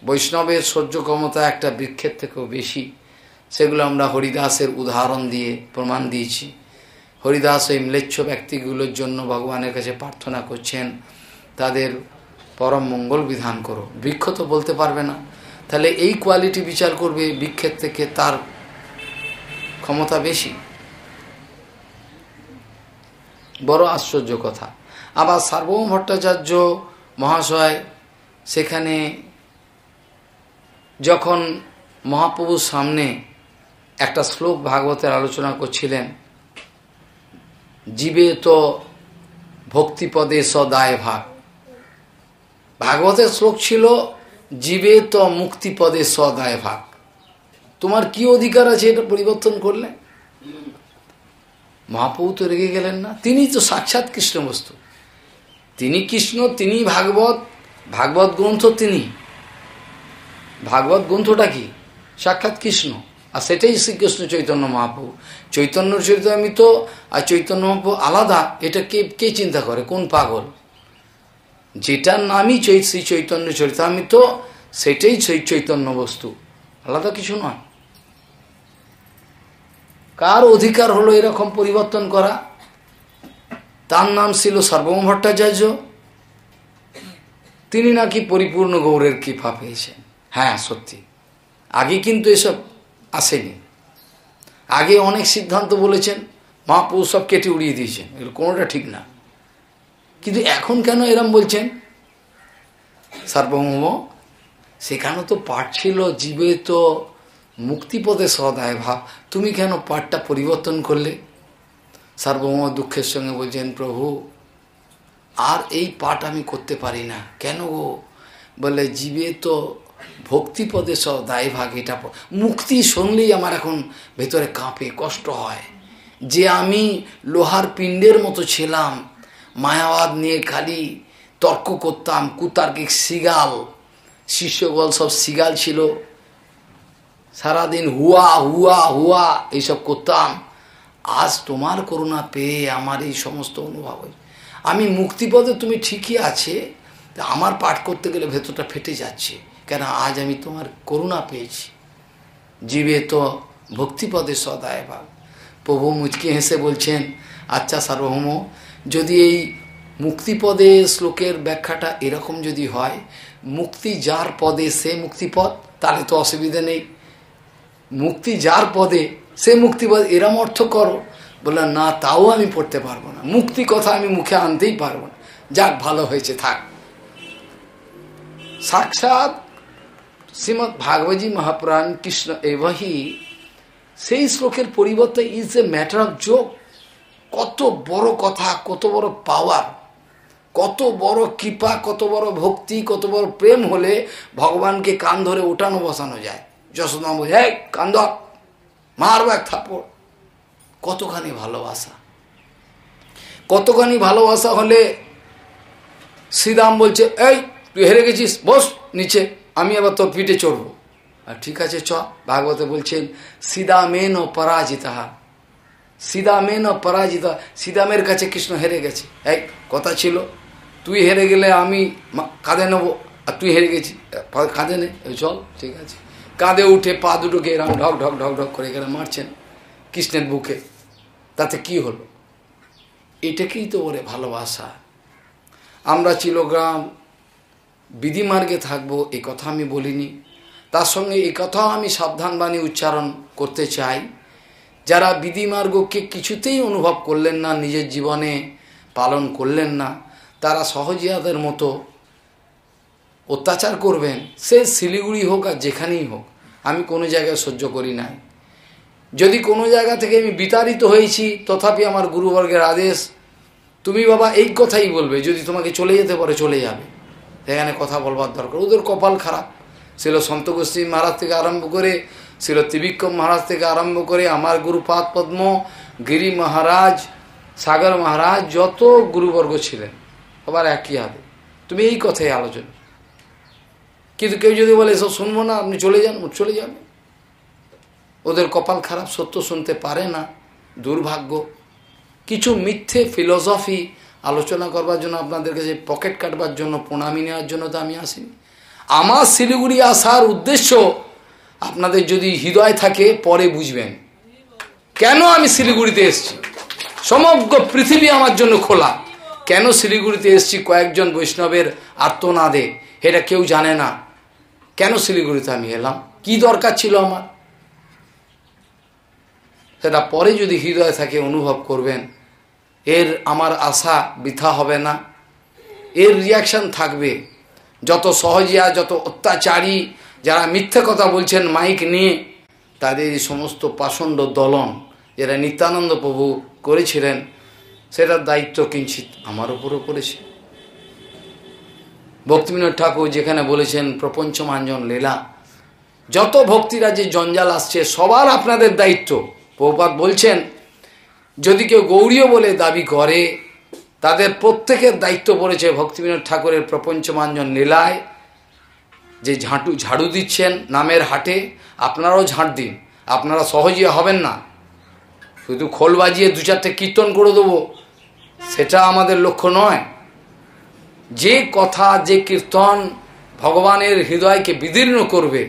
বৈষ্ণবের সহ্য ক্ষমতা একটা বৃক্ষের থেকেও বেশি। সেগুলো আমরা হরিদাসের উদাহরণ দিয়ে প্রমাণ দিয়েছি। হরিদাস ওই ম্লেচ্ছ ব্যক্তিগুলোর জন্য ভগবানের কাছে প্রার্থনা করছেন, তাদের পরম মঙ্গল বিধান করো। বৃক্ষ তো বলতে পারবে না, তাহলে এই কোয়ালিটি বিচার করবে, বৃক্ষের থেকে তার ক্ষমতা বেশি। বড় আশ্চর্য কথা। আবার সার্বভৌম ভট্টাচার্য মহাশয় সেখানে যখন মহাপ্রভুর সামনে একটা শ্লোক ভাগবতের আলোচনা করছিলেন, জীবে তো ভক্তিপদে সদায় ভাগ। ভাগবতের শ্লোক ছিল জীবে তো মুক্তিপদে সদায় ভাগ। তোমার কি অধিকার আছে এটা পরিবর্তন করলে? মহাপ্রভু তো রেগে গেলেন না, তিনি তো সাক্ষাৎ কৃষ্ণ বস্তু, তিনি কৃষ্ণ, তিনি ভাগবত, ভাগবত গ্রন্থ তিনি। ভাগবত গ্রন্থটা কি? সাক্ষাৎ কৃষ্ণ, আর সেটাই শ্রীকৃষ্ণ চৈতন্য মহাপ্রভু। চৈতন্য চরিতামৃত আর চৈতন্য মহাপ্রভু আলাদা, এটা কে চিন্তা করে? কোন পাগল? যেটার নামই শ্রী চৈতন্য চরিতামৃত, সেটাই চৈতন্য বস্তু, আলাদা কিছু নয়। কার অধিকার হলো এরকম পরিবর্তন করা? তার নাম ছিল সার্বভৌম ভট্টাচার্য, তিনি নাকি পরিপূর্ণ গৌরের কৃপা পেয়েছেন। হ্যাঁ সত্যি, আগে কিন্তু এসব আসেনি। আগে অনেক সিদ্ধান্ত বলেছেন, মহাপ্রভু সব কেটে উড়িয়ে দিয়েছেন, এগুলো কোনোটা ঠিক না। কিন্তু এখন কেন এরম বলছেন? সার্বভৌম, সেখানে তো পাঠ ছিল জীবে তো মুক্তিপদে সদায় ভাব, তুমি কেন পাঠটা পরিবর্তন করলে? সার্বভৌম দুঃখের সঙ্গে বলছেন, প্রভু আর এই পাঠ আমি করতে পারি না। কেন গো? বলে জীবে তো ভক্তিপদে সদায় ভাগ। এটা মুক্তি শুনলেই আমার এখন ভেতরে কাঁপে, কষ্ট হয়, যে আমি লোহার পিণ্ডের মতো ছিলাম, মায়াবাদ নিয়ে খালি তর্ক করতাম, কুতার্কিক সিগাল, শিষ্যগণ সব সিগাল ছিল, সারাদিন হুয়া হুয়া হুয়া এইসব করতাম। আজ তোমার করুণা পেয়ে আমার এই সমস্ত অনুভব হয়। আমি মুক্তিপদে তুমি ঠিকই আছে, আমার পাঠ করতে গেলে ভেতরটা ফেটে যাচ্ছে, কেন আজ আমি তোমার করুণা পেয়েছি। জীবে তো ভক্তিপদে সদায় ভাব। প্রভু মুচকি হেসে বলছেন, আচ্ছা সার্বভৌম, যদি এই মুক্তিপদে শ্লোকের ব্যাখ্যাটা এরকম যদি হয়, মুক্তি যার পদে সে মুক্তিপদ, তাহলে তো অসুবিধা নেই। মুক্তি যার পদে সে মুক্তিপদ, এরম অর্থ করো। বললাম না, তাও আমি পড়তে পারবো না, মুক্তি কথা আমি মুখে আনতেই পারবো না। যাক, ভালো হয়েছে, থাক। সাক্ষাৎ শ্রীমৎ ভাগবতী মহাপুরাণ কৃষ্ণ এবহি, সেই শ্লোকের পরিবর্তে ইজ এ ম্যাটার অফ যোগ। কত বড় কথা, কত বড় পাওয়ার, কত বড় কৃপা, কত বড় ভক্তি, কত বড় প্রেম হলে ভগবানকে কান ধরে ওঠানো বসানো যায়। যশোদা বলে, এই কান ধর, মারব এক থাপ্পড়। কতখানি ভালোবাসা, কতখানি ভালোবাসা হলে শ্রীরাম বলছে, এই তুই হেরে গেছিস, বস নিচে, আমি আবার তোর পিঠে চড়বো। আর ঠিক আছে চ। ভাগবতে বলছেন, সীদামেন পরাজিতা, সীদামেন পরাজিতা। সীদামের কাছে কৃষ্ণ হেরে গেছে। এই কথা ছিল, তুই হেরে গেলে আমি কাঁধে নেবো, আর তুই হেরে গেছি, কাঁধে নে, চল ঠিক আছে। কাঁধে উঠে পা দুটোকে এরম ঢক ঢক ঢক ঢক করে এখানে মারছেন কৃষ্ণের বুকে। তাতে কি হলো? এটাকেই তো বলে ভালোবাসা। আমরা চিলগ্রাম বিধিমার্গে থাকবো, এই কথা আমি বলিনি। তার সঙ্গে এই কথাও আমি সাবধান বাণী উচ্চারণ করতে চাই, যারা বিধিমার্গকে কিছুতেই অনুভব করলেন না, নিজের জীবনে পালন করলেন না, তারা সহজিয়াদের মতো অত্যাচার করবেন। সে শিলিগুড়ি হোক আর যেখানেই হোক, আমি কোনো জায়গায় সহ্য করি নাই। যদি কোনো জায়গা থেকে আমি বিতাড়িত হয়েছি, তথাপি আমার গুরুবর্গের আদেশ, তুমি বাবা এই কথাই বলবে, যদি তোমাকে চলে যেতে পারে চলে যাবে, সেখানে কথা বলবার দরকার। ওদের কপাল খারাপ। ছিল সন্ত গোস্বী মহারাজ থেকে আরম্ভ করে, ছিল ত্রিবিক্রম মহারাজ থেকে আরম্ভ করে, আমার গুরুপাদ পদ্ম, গিরি মহারাজ, সাগর মহারাজ, যত গুরুবর্গ ছিলেন আবার একই হাতে তুমি এই কথাই আলোচনা। কিন্তু কেউ যদি বলে এসব শুনবো না, আপনি চলে যান, চলে যাবে। ওদের কপাল খারাপ, সত্য শুনতে পারে না, দুর্ভাগ্য। কিছু মিথ্যে ফিলোসফি আলোচনা করবার জন্য, আপনাদের কাছে পকেট কাটবার জন্য, প্রণামী নেওয়ার জন্য তো আমি আসিনি। আমার শিলিগুড়ি আসার উদ্দেশ্য, আপনাদের যদি হৃদয় থাকে পরে বুঝবেন কেন আমি শিলিগুড়িতে এসেছি। সমগ্র পৃথিবী আমার জন্য খোলা। কেন শিলিগুড়িতে এসেছি কয়েকজন বৈষ্ণবের আর্তনাদে, এটা কেউ জানে না। কেন শিলিগুড়িতে আমি এলাম, কি দরকার ছিল আমার, সেটা পরে যদি হৃদয় থাকে অনুভব করবেন। এর আমার আশা বৃথা হবে না, এর রিয়াকশান থাকবে। যত সহজিয়া, যত অত্যাচারী, যারা মিথ্যে কথা বলছেন মাইক নিয়ে, তাদের এই সমস্ত পাষণ্ড দলন যেটা নিত্যানন্দ প্রভু করেছিলেন, সেটার দায়িত্ব কিঞ্চিত আমার উপরও পড়েছে। ভক্তিবিনোদ ঠাকুর যেখানে বলেছেন প্রপঞ্চ মাঞ্জন লীলা, যত ভক্তিরা যে জঞ্জাল আসছে সবার আপনাদের দায়িত্ব। প্রভুপাদ বলছেন, যদি কেউ গৌড়ীয় বলে দাবি করে, তাদের প্রত্যেকের দায়িত্ব পড়েছে ভক্তিবিনোদ ঠাকুরের প্রপঞ্চ মাঞ্জন লীলায়। যে ঝাড়ু দিচ্ছেন নামের হাটে, আপনারাও ঝাড় দিন। আপনারা সহজে হবেন না, শুধু খোল বাজিয়ে দু চারটে কীর্তন করে দেবো, সেটা আমাদের লক্ষ্য নয়। যে কথা, যে কীর্তন ভগবানের হৃদয়কে বিদীর্ণ করবে,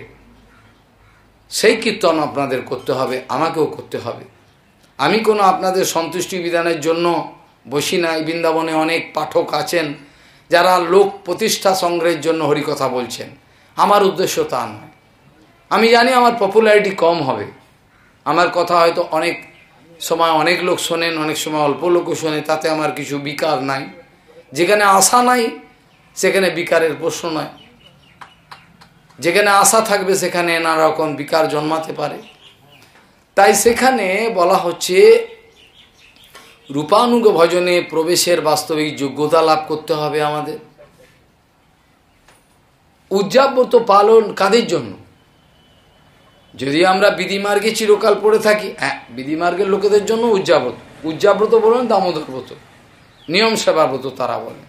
সেই কীর্তন আপনাদের করতে হবে, আমাকেও করতে হবে। আমি কোনো আপনাদের সন্তুষ্টি বিধানের জন্য বসি নাই। বৃন্দাবনে অনেক পাঠক আছেন যারা লোক প্রতিষ্ঠা সংগ্রহের জন্য হরিকথা বলছেন। আমার উদ্দেশ্য তা নয়। আমি জানি আমার পপুলারিটি কম হবে, আমার কথা হয়তো অনেক সময় অনেক লোক শোনেন, অনেক সময় অল্প লোকও শোনে, তাতে আমার কিছু বিকার নাই। যেখানে আশা নাই সেখানে বিকারের প্রশ্ন নয়। যেখানে আশা থাকবে সেখানে নানা রকম বিকার জন্মাতে পারে। তাই সেখানে বলা হচ্ছে রূপানুগ ভজনে প্রবেশের বাস্তবিক যোগ্যতা লাভ করতে হবে আমাদের। উদ্যাব্রত পালন কাদের জন্য? যদি আমরা বিধিমার্গে চিরকাল পড়ে থাকি, বিধিমার্গের লোকেদের জন্য উদ্যাব্রত। উদ্যাব্রত বলেন দামোদর ব্রত, নিয়ম সেবা ব্রত তারা বলেন।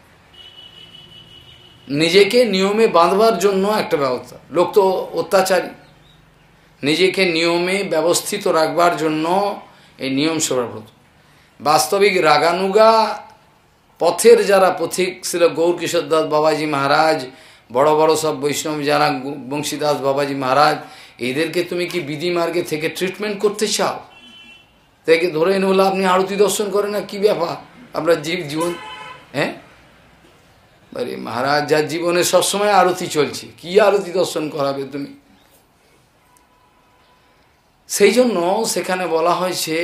নিজেকে নিয়মে বাঁধবার জন্য একটা ব্যবস্থা। লোক তো অত্যাচারী, নিজেকে নিয়মে ব্যবস্থিত রাখবার জন্য এই নিয়ম সর্বব্রত। বাস্তবিক রাগানুগা পথের যারা পথিক ছিল, গৌরকিশোর দাস বাবাজি মহারাজ, বড় বড় সব বৈষ্ণব যারা, বংশীদাস বাবাজি মহারাজ, এদেরকে তুমি কি বিধি মার্গে থেকে ট্রিটমেন্ট করতে চাও? তাকে ধরে এনে বলে আপনি আরতি দর্শন করেন না, কি ব্যাপার আপনার জীবন? হ্যাঁ, আরে মহারাজ, যার জীবনে সবসময় আরতি চলছে, কি আরতি দর্শন করাবে তুমি? সেই জন্য সেখানে বলা হয়েছে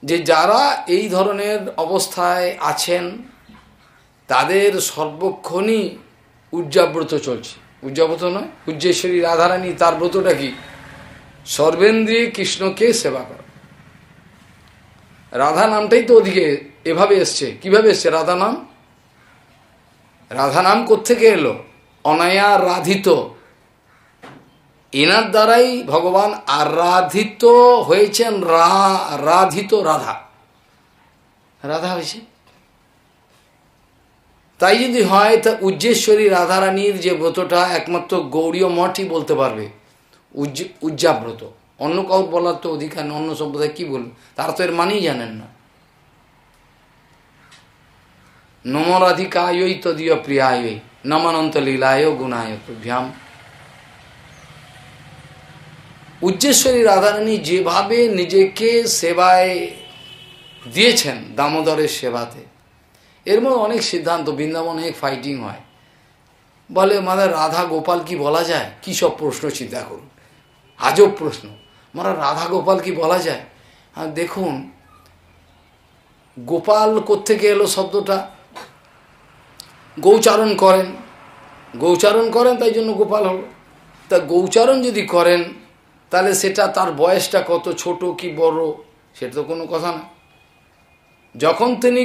যে যারা এই ধরনের অবস্থায় আছেন তাদের সর্বক্ষণই উজ্জাব্রত চলছে। উজ্জাব্রত নয়, উজ্জেশ্বরী রাধারানী, তার ব্রতটা কি? সর্বেন্দ্রিয়ে কৃষ্ণকে সেবা করা। রাধা নামটাই তো ওদিকে এভাবে এসছে। কিভাবে এসছে রাধা নাম? রাধা নাম কোত্থেকে এলো? অনায়া রাধিত, এনার দ্বারাই ভগবান আরাধিত হয়েছেন। রাধিত রাধা, রাধা হয়েছে। তাই যদি হয় তা উজ্জেশ্বরী রাধারানীর যে ব্রতটা একমাত্র গৌড়ীয় মঠই বলতে পারবে উজ্জাব্রত। অন্য কাউর বলার তো অধিকার, অন্য সম্প্রদায় কি বলবে? তারা তো এর মানেই জানেন না। নমরাধিকায়ই তদীয় প্রিয়ায়ই নমানন্ত লীলায় গুণায় তুভ্যাম। উজ্জেশ্বরী রাধারানী যেভাবে নিজেকে সেবায় দিয়েছেন, দামোদরের সেবাতে, এর মধ্যে অনেক সিদ্ধান্ত, বৃন্দাবনে অনেক ফাইটিং হয়। বলে মানে রাধা গোপাল কি বলা যায়? কি সব প্রশ্ন চিন্তা করুন, আজব প্রশ্ন। মানে রাধা গোপাল কি বলা যায়? হ্যাঁ, দেখুন গোপাল কোত্থেকে এলো শব্দটা? গৌচারণ করেন, গৌচারণ করেন, তাই জন্য গোপাল হলো। তা গৌচারণ যদি করেন তাহলে সেটা তার বয়সটা কত, ছোট কি বড়, সেটা তো কোনো কথা না। যখন তিনি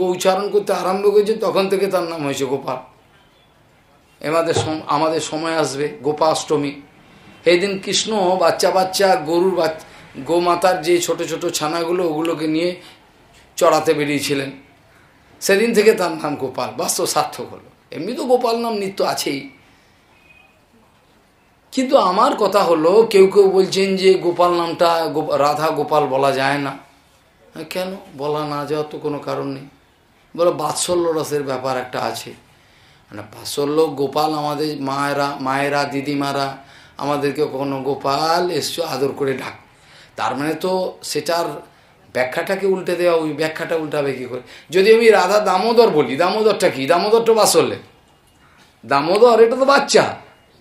গৌচারণ করতে আরম্ভ করেছে তখন থেকে তার নাম হয়েছে গোপাল। আমাদের সময় আসবে গোপাষ্টমী, এই দিন কৃষ্ণ বাচ্চা গরুর গোমাতার যে ছোট ছোট ছানাগুলো, ওগুলোকে নিয়ে চড়াতে বেরিয়েছিলেন। সেদিন থেকে তার নাম গোপাল, বাস্তব সার্থক হলো। এমনি তো গোপাল নাম নিত্য আছেই, কিন্তু আমার কথা হলো কেউ কেউ বলছেন যে গোপাল নামটা রাধা গোপাল বলা যায় না। কেন বলা না যাওয়ার তো কোনো কারণ নেই। বলে বাৎসল্য রসের ব্যাপার একটা আছে, মানে বাৎসল্য। গোপাল আমাদের মায়েরা দিদিমারা আমাদেরকে কখনো গোপাল এসছো আদর করে ডাক, তার মানে তো সেটার ব্যাখ্যাটাকে উল্টে দেওয়া, ওই ব্যাখ্যাটা উল্টাবে কী করে? যদি আমি রাধা দামোদর বলি, দামোদরটা কি? দামোদরটা বাৎসল্যে, দামোদর এটা তো বাচ্চা,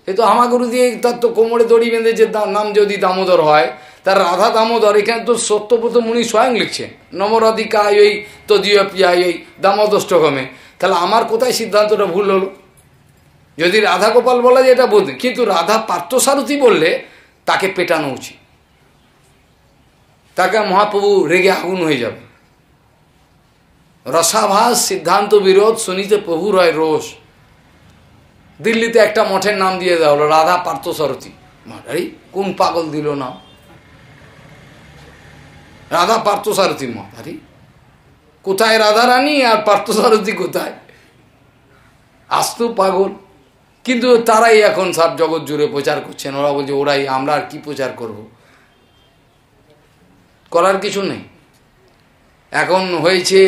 এ তো হামাগুড়ি দিয়ে তার তো কোমরে দড়ি বেঁধে যে নাম যদি দামোদর হয়, তার রাধা দামোদর। এখানে তো সত্যব্রত মুনি স্বয়ং লিখছে নমরাধিকায় তদীয় প্রিয়ায় দামোদষ্টকমে। তাহলে আমার কোথায় সিদ্ধান্তটা ভুল হলো? যদি রাধা গোপাল বলা যায় এটা বোধ, কিন্তু রাধা পার্থসারথী বললে তাকে পেটানো উচিত, তাকে মহাপ্রভু রেগে আগুন হয়ে যাবে। রসাভাস সিদ্ধান্ত বিরোধ শুনিতে প্রভুর হয় রোষ। দিল্লিতে একটা মঠের নাম দিয়ে দেওয়া হলো রাধা পার্থসারথী। আরে কোন পাগল দিল না রাধা পার্থসারথী মঠ? আরে কোথায় রাধারানী আর পার্থসারথী কোথায়? আস্তু পাগল। কিন্তু তারাই এখন সব জগৎ জুড়ে প্রচার করছেন। ওরা বলছে ওরাই, আমরা আর কি প্রচার করব? করার কিছু নেই। এখন হয়েছে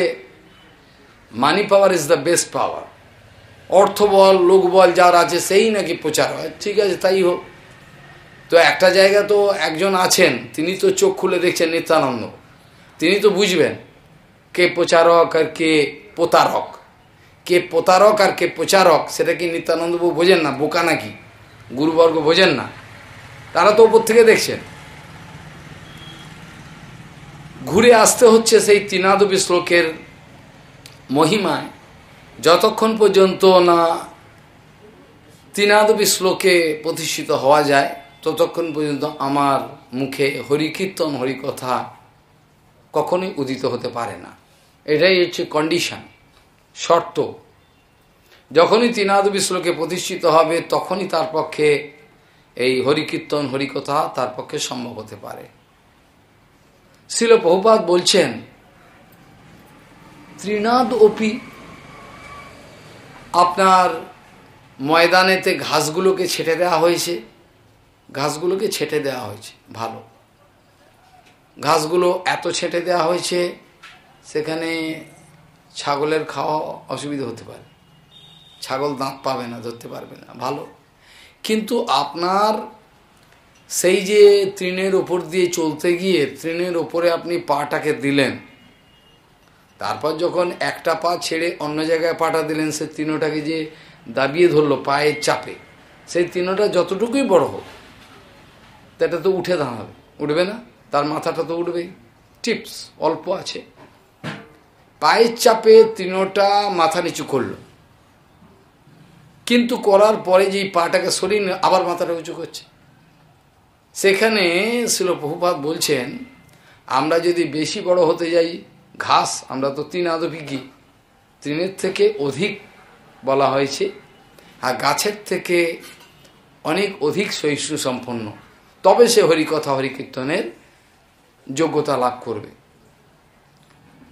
মানি পাওয়ার ইজ দ্য বেস্ট পাওয়ার। অর্থ বল, লোক বল যার আছে সেই নাকি প্রচার হয়। ঠিক আছে, তাই হোক। তো একটা জায়গা তো একজন আছেন, তিনি তো চোখ খুলে দেখছেন, নিত্যানন্দ। তিনি তো বুঝবেন কে প্রচারক আর কে প্রতারক, কে প্রতারক আর কে প্রচারক। সেটা কি নিত্যানন্দবাবু বোঝেন না? বোকা নাকি? গুরুবর্গ বোঝেন না? তারা তো উপর থেকে দেখছেন। ঘুরে আসতে হচ্ছে সেই তৃণাদপি শ্লোকের মহিমায়। যতক্ষণ পর্যন্ত না তৃণাদপি শ্লোকে প্রতিষ্ঠিত হওয়া যায় ততক্ষণ পর্যন্ত আমার মুখে হরিকীর্তন হরিকথা কখনোই উদিত হতে পারে না। এটাই হচ্ছে কন্ডিশন, শর্ত। যখনই তৃণাদপি শ্লোকে প্রতিষ্ঠিত হবে তখনই তার পক্ষে এই হরিকীর্তন হরিকথা তার পক্ষে সম্ভব হতে পারে। শ্রীল প্রভুপাদ বলছেন তৃণাদ অপি, আপনার ময়দানেতে ঘাসগুলোকে ছেটে দেওয়া হয়েছে, ঘাসগুলোকে ছেটে দেওয়া হয়েছে, ভালো ঘাসগুলো এত ছেটে দেওয়া হয়েছে, সেখানে ছাগলের খাওয়া অসুবিধা হতে পারে, ছাগল দাঁত পাবে না, ধরতে পারবে না, ভালো। কিন্তু আপনার সেই যে তৃণের ওপর দিয়ে চলতে গিয়ে তৃণের ওপরে আপনি পাটাকে দিলেন, তারপর যখন একটা পা ছেড়ে অন্য জায়গায় পাটা দিলেন, সে তৃণটাকে যে দাবিয়ে ধরলো পায়ের চাপে, সেই তৃণটা যতটুকুই বড় হোক, এটা তো উঠে দাঁড়াবে, উঠবে না? তার মাথাটা তো উঠবেই, টিপস অল্প আছে, পায়ের চাপে তৃণটা মাথা নিচু করলো, কিন্তু করার পরে যে পাটাকে সরিয়ে আবার মাথাটা উঁচু করছে। সেখানে শ্রীল প্রভুপাদ বলছেন, আমরা যদি বেশি বড় হতে যাই, ঘাস, আমরা তো তৃণাদপিকি, তৃণের থেকে অধিক বলা হয়েছে, আর গাছের থেকে অনেক অধিক সহিষ্ণু সম্পন্ন, তবে সে হরিকথা হরিকীর্তনের যোগ্যতা লাভ করবে।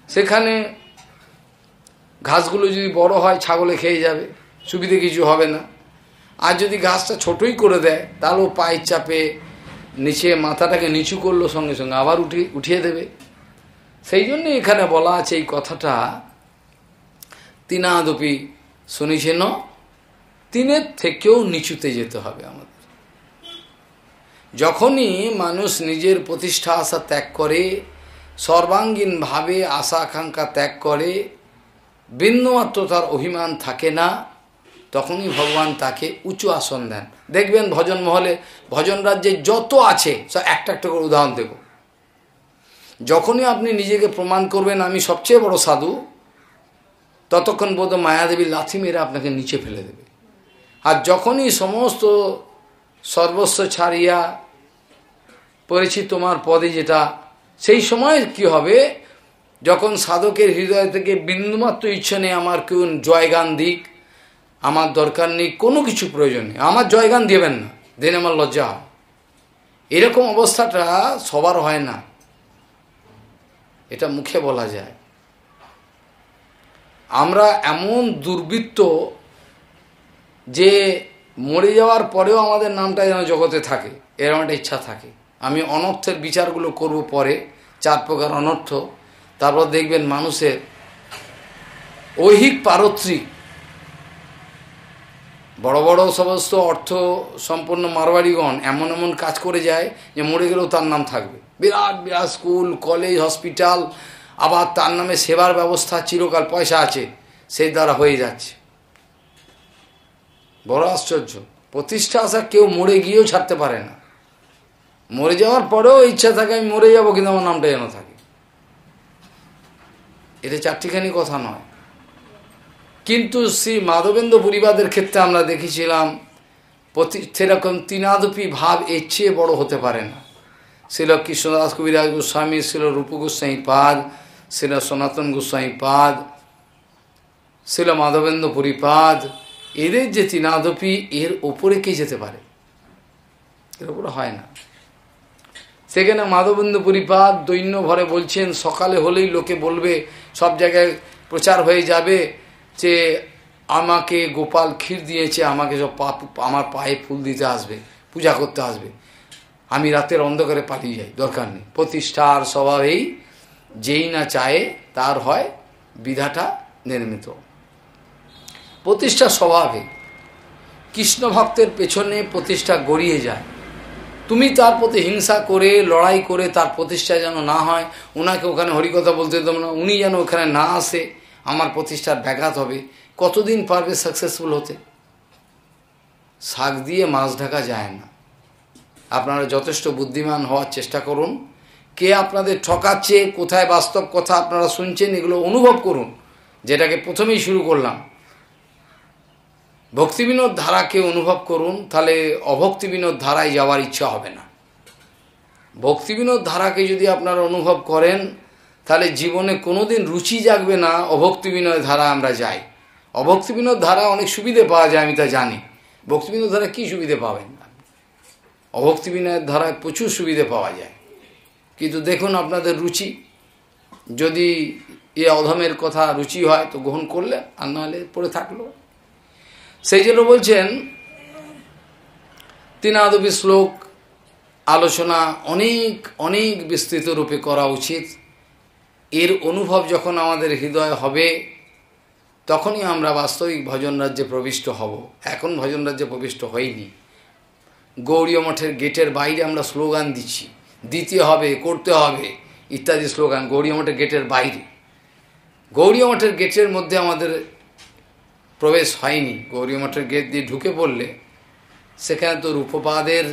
সেখানে ঘাসগুলো যদি বড় হয়, ছাগলে খেয়ে যাবে, সুবিধে কিছু হবে না। আর যদি ঘাসটা ছোটই করে দেয়, তাহলেও পায়ের চাপে নিচে মাথাটাকে নিচু করলো, সঙ্গে সঙ্গে আবার উঠিয়ে দেবে। সেই জন্য এখানে বলা আছে এই কথাটা, তিনাদপি শুনেছেন, তিনের থেকেও নিচুতে যেতে হবে আমাদের। যখনই মানুষ নিজের প্রতিষ্ঠা আশা ত্যাগ করে, সর্বাঙ্গীনভাবে আশা আকাঙ্ক্ষা ত্যাগ করে, বিন্দুমাত্র তার অভিমান থাকে না, তখনই ভগবান তাকে উঁচু আসন দেন। দেখবেন ভজন মহলে, ভজন রাজ্যে যত আছে সব একটা একটা করে উদাহরণ দেব। যখনই আপনি নিজেকে প্রমাণ করবেন আমি সবচেয়ে বড় সাধু, ততক্ষণ বোধ মায়াদেবী লাথি মেরে আপনাকে নিচে ফেলে দেবে। আর যখনই সমস্ত সর্বস্ব ছাড়িয়া পড়েছি তোমার পদে যেটা, সেই সময় কি হবে, যখন সাধকের হৃদয় থেকে বিন্দুমাত্র ইচ্ছা নেই আমার কেউ জয়গান দিক, আমার দরকার নেই, কোনো কিছু প্রয়োজন নেই, আমার জয়গান দেবেন না, দেন আমার লজ্জা হয়। এরকম অবস্থাটা সবার হয় না, এটা মুখে বলা যায়। আমরা এমন দুর্বৃত্ত যে মরে যাওয়ার পরেও আমাদের নামটা যেন জগতে থাকে, এরকম একটা ইচ্ছা থাকে। আমি অনর্থের বিচারগুলো করব পরে, 4 প্রকার অনর্থ। তারপর দেখবেন মানুষের ঐহিক পারত্রিক বড় বড় সমস্ত অর্থ সম্পন্ন মারবাড়িগণ এমন এমন কাজ করে যায় যে মরে গেলেও তার নাম থাকবে, বিরাট বিরাট স্কুল কলেজ হসপিটাল, আবার তার নামে সেবার ব্যবস্থা চিরকাল, পয়সা আছে, সেই দ্বারা হয়ে যাচ্ছে। বড় আশ্চর্য, প্রতিষ্ঠা আশা কেউ মরে গিয়েও ছাড়তে পারে না, মরে যাওয়ার পরেও ইচ্ছা থাকে আমি মরে যাব কিন্তু আমার নামটা যেন থাকে। এটা চারটিখানি কথা নয়। কিন্তু শ্রী মাধবেন্দ্র পরিবাদের ক্ষেত্রে আমরা দেখেছিলাম সেরকম তিনাদপি ভাব এর চেয়ে বড় হতে পারে না। ছিল কৃষ্ণদাস কবিরাজ গোস্বামী, ছিল রূপ গোস্বামী পাদ, ছিল সনাতন গোস্বামী পাদ, ছিল মাধবেন্দ্র পরিপাদ, এদের যে তিনাদপি, এর ওপরে কে যেতে পারে? এর ওপরে হয় না। সেখানে মাধবেন্দ্র পরিপাদ দৈন্য ভরে বলছেন, সকালে হলেই লোকে বলবে, সব জায়গায় প্রচার হয়ে যাবে যে আমাকে গোপাল ক্ষীর দিয়েছে, আমাকে সব আমার পায়ে ফুল দিতে আসবে, পূজা করতে আসবে, আমি রাতের অন্ধকারে পালিয়ে যাই, দরকার নেই। প্রতিষ্ঠার স্বভাবেই যেই না চায় তার হয় বিধাটা নির্মিত। প্রতিষ্ঠা স্বভাবে কৃষ্ণ ভক্তের পেছনে প্রতিষ্ঠা গড়িয়ে যায়। তুমি তার প্রতি হিংসা করে লড়াই করে তার প্রতিষ্ঠা যেন না হয়, ওনাকে ওখানে হরিকথা বলতে দেব না, উনি যেন ওখানে না আসে, আমার প্রতিষ্ঠার ব্যাঘাত হবে, কতদিন পারবে সাকসেসফুল হতে? শাক দিয়ে মাছ ঢাকা যায় না। আপনারা যথেষ্ট বুদ্ধিমান হওয়ার চেষ্টা করুন। কে আপনাদের ঠকাচ্ছে, কোথায় বাস্তব কথা আপনারা শুনছেন, এগুলো অনুভব করুন। যেটাকে প্রথমেই শুরু করলাম, ভক্তিবিনোদ ধারাকে অনুভব করুন, তাহলে অভক্তিবিনোদ ধারায় যাওয়ার ইচ্ছা হবে না। ভক্তিবিনোদ ধারাকে যদি আপনারা অনুভব করেন, তাহলে জীবনে কোনোদিন রুচি জাগবে না অভক্তিবিনোদ ধারা আমরা যাই। অভক্তিবিনোদ ধারা অনেক সুবিধে পাওয়া যায়, আমি তা জানি। ভক্তিবিনোদ ধারা কী সুবিধে পাবেন না? অভক্তিবিনোদ ধারায় প্রচুর সুবিধে পাওয়া যায়, কিন্তু দেখুন আপনাদের রুচি, যদি এ অধমের কথা রুচি হয় তো গ্রহণ করলে, আর নাহলে পড়ে থাকলো। সেই জন্য বলছেন তিনাদপি শ্লোক আলোচনা অনেক অনেক বিস্তৃত রূপে করা উচিত। এর অনুভব যখন আমাদের হৃদয় হবে তখনই আমরা বাস্তবিক ভজন রাজ্যে প্রবিষ্ট হব। এখন ভজন রাজ্যে প্রবিষ্ট হইনি। গৌড়ীয় মঠের গেটের বাইরে আমরা স্লোগান দিচ্ছি, দিতে হবে, করতে হবে ইত্যাদি স্লোগান গৌড়ীয় মঠের গেটের বাইরে। গৌড়ীয় মঠের গেটের মধ্যে আমাদের প্রবেশ হয়নি। গৌড়ীয় মঠের গেট দিয়ে ঢুকে পড়লে সেখানে তো রূপপাদের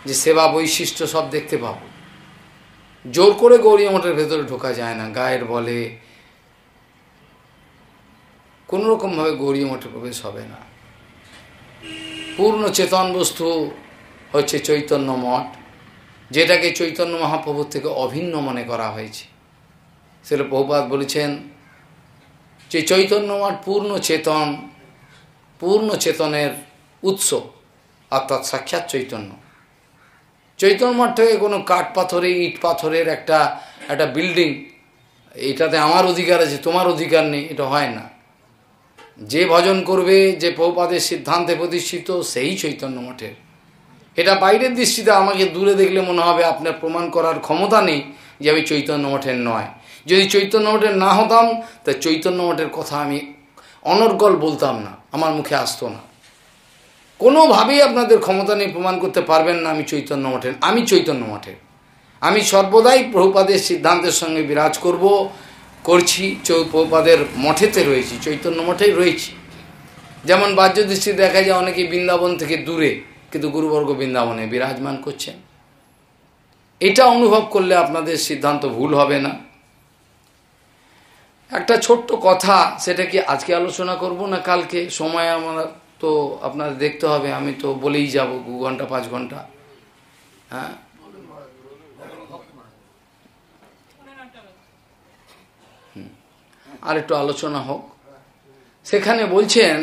যে সেবা বৈশিষ্ট্য সব দেখতে পাব। জোর করে গৌড়ীয় মঠের ভেতরে ঢোকা যায় না, গায়ের বলে কোনোরকমভাবে গৌড়ীয় মঠে প্রবেশ হবে না। পূর্ণ চেতন বস্তু হচ্ছে চৈতন্য মঠ, যেটাকে চৈতন্য মহাপ্রভুর থেকে অভিন্ন মনে করা হয়েছে। সেটা প্রভুপাদ বলেছেন যে চৈতন্য মঠ পূর্ণ চেতনের উৎস, অর্থাৎ সাক্ষাৎ চৈতন্য। চৈতন্য মঠটাকে কোনো কাঠ পাথরে ইট পাথরের একটা বিল্ডিং, এটাতে আমার অধিকার আছে তোমার অধিকার নেই, এটা হয় না। যে ভজন করবে, যে প্রভুপাদের সিদ্ধান্তে প্রতিষ্ঠিত, সেই চৈতন্য মঠের। এটা বাইরের দৃষ্টিতে আমাকে দূরে দেখলে মনে হবে আপনার প্রমাণ করার ক্ষমতা নেই যে আমি চৈতন্য মঠের নয়। যদি চৈতন্য মঠের না হতাম তা চৈতন্য মঠের কথা আমি অনর্গল বলতাম না, আমার মুখে আসতো না। কোনোভাবেই আপনাদের ক্ষমতা নেই, প্রমাণ করতে পারবেন না আমি চৈতন্য মঠের। আমি চৈতন্য মঠের, আমি সর্বদাই প্রভুপাদের সিদ্ধান্তের সঙ্গে বিরাজ করছি, প্রভুপাদের মঠেতে রয়েছি, চৈতন্য মঠেই রয়েছি। যেমন বাহ্য দৃষ্টি দেখা যায় অনেকে বৃন্দাবন থেকে দূরে, কিন্তু গুরুবর্গ বৃন্দাবনে বিরাজমান করছেন। এটা অনুভব করলে আপনাদের সিদ্ধান্ত ভুল হবে না। একটা ছোট্ট কথা, সেটা কি আজকে আলোচনা করব না কালকে? সময় আমার তো আপনাদের দেখতে হবে, আমি তো বলেই যাব 2 ঘন্টা 5 ঘন্টা। হ্যাঁ, আর একটু আলোচনা হোক। সেখানে বলছেন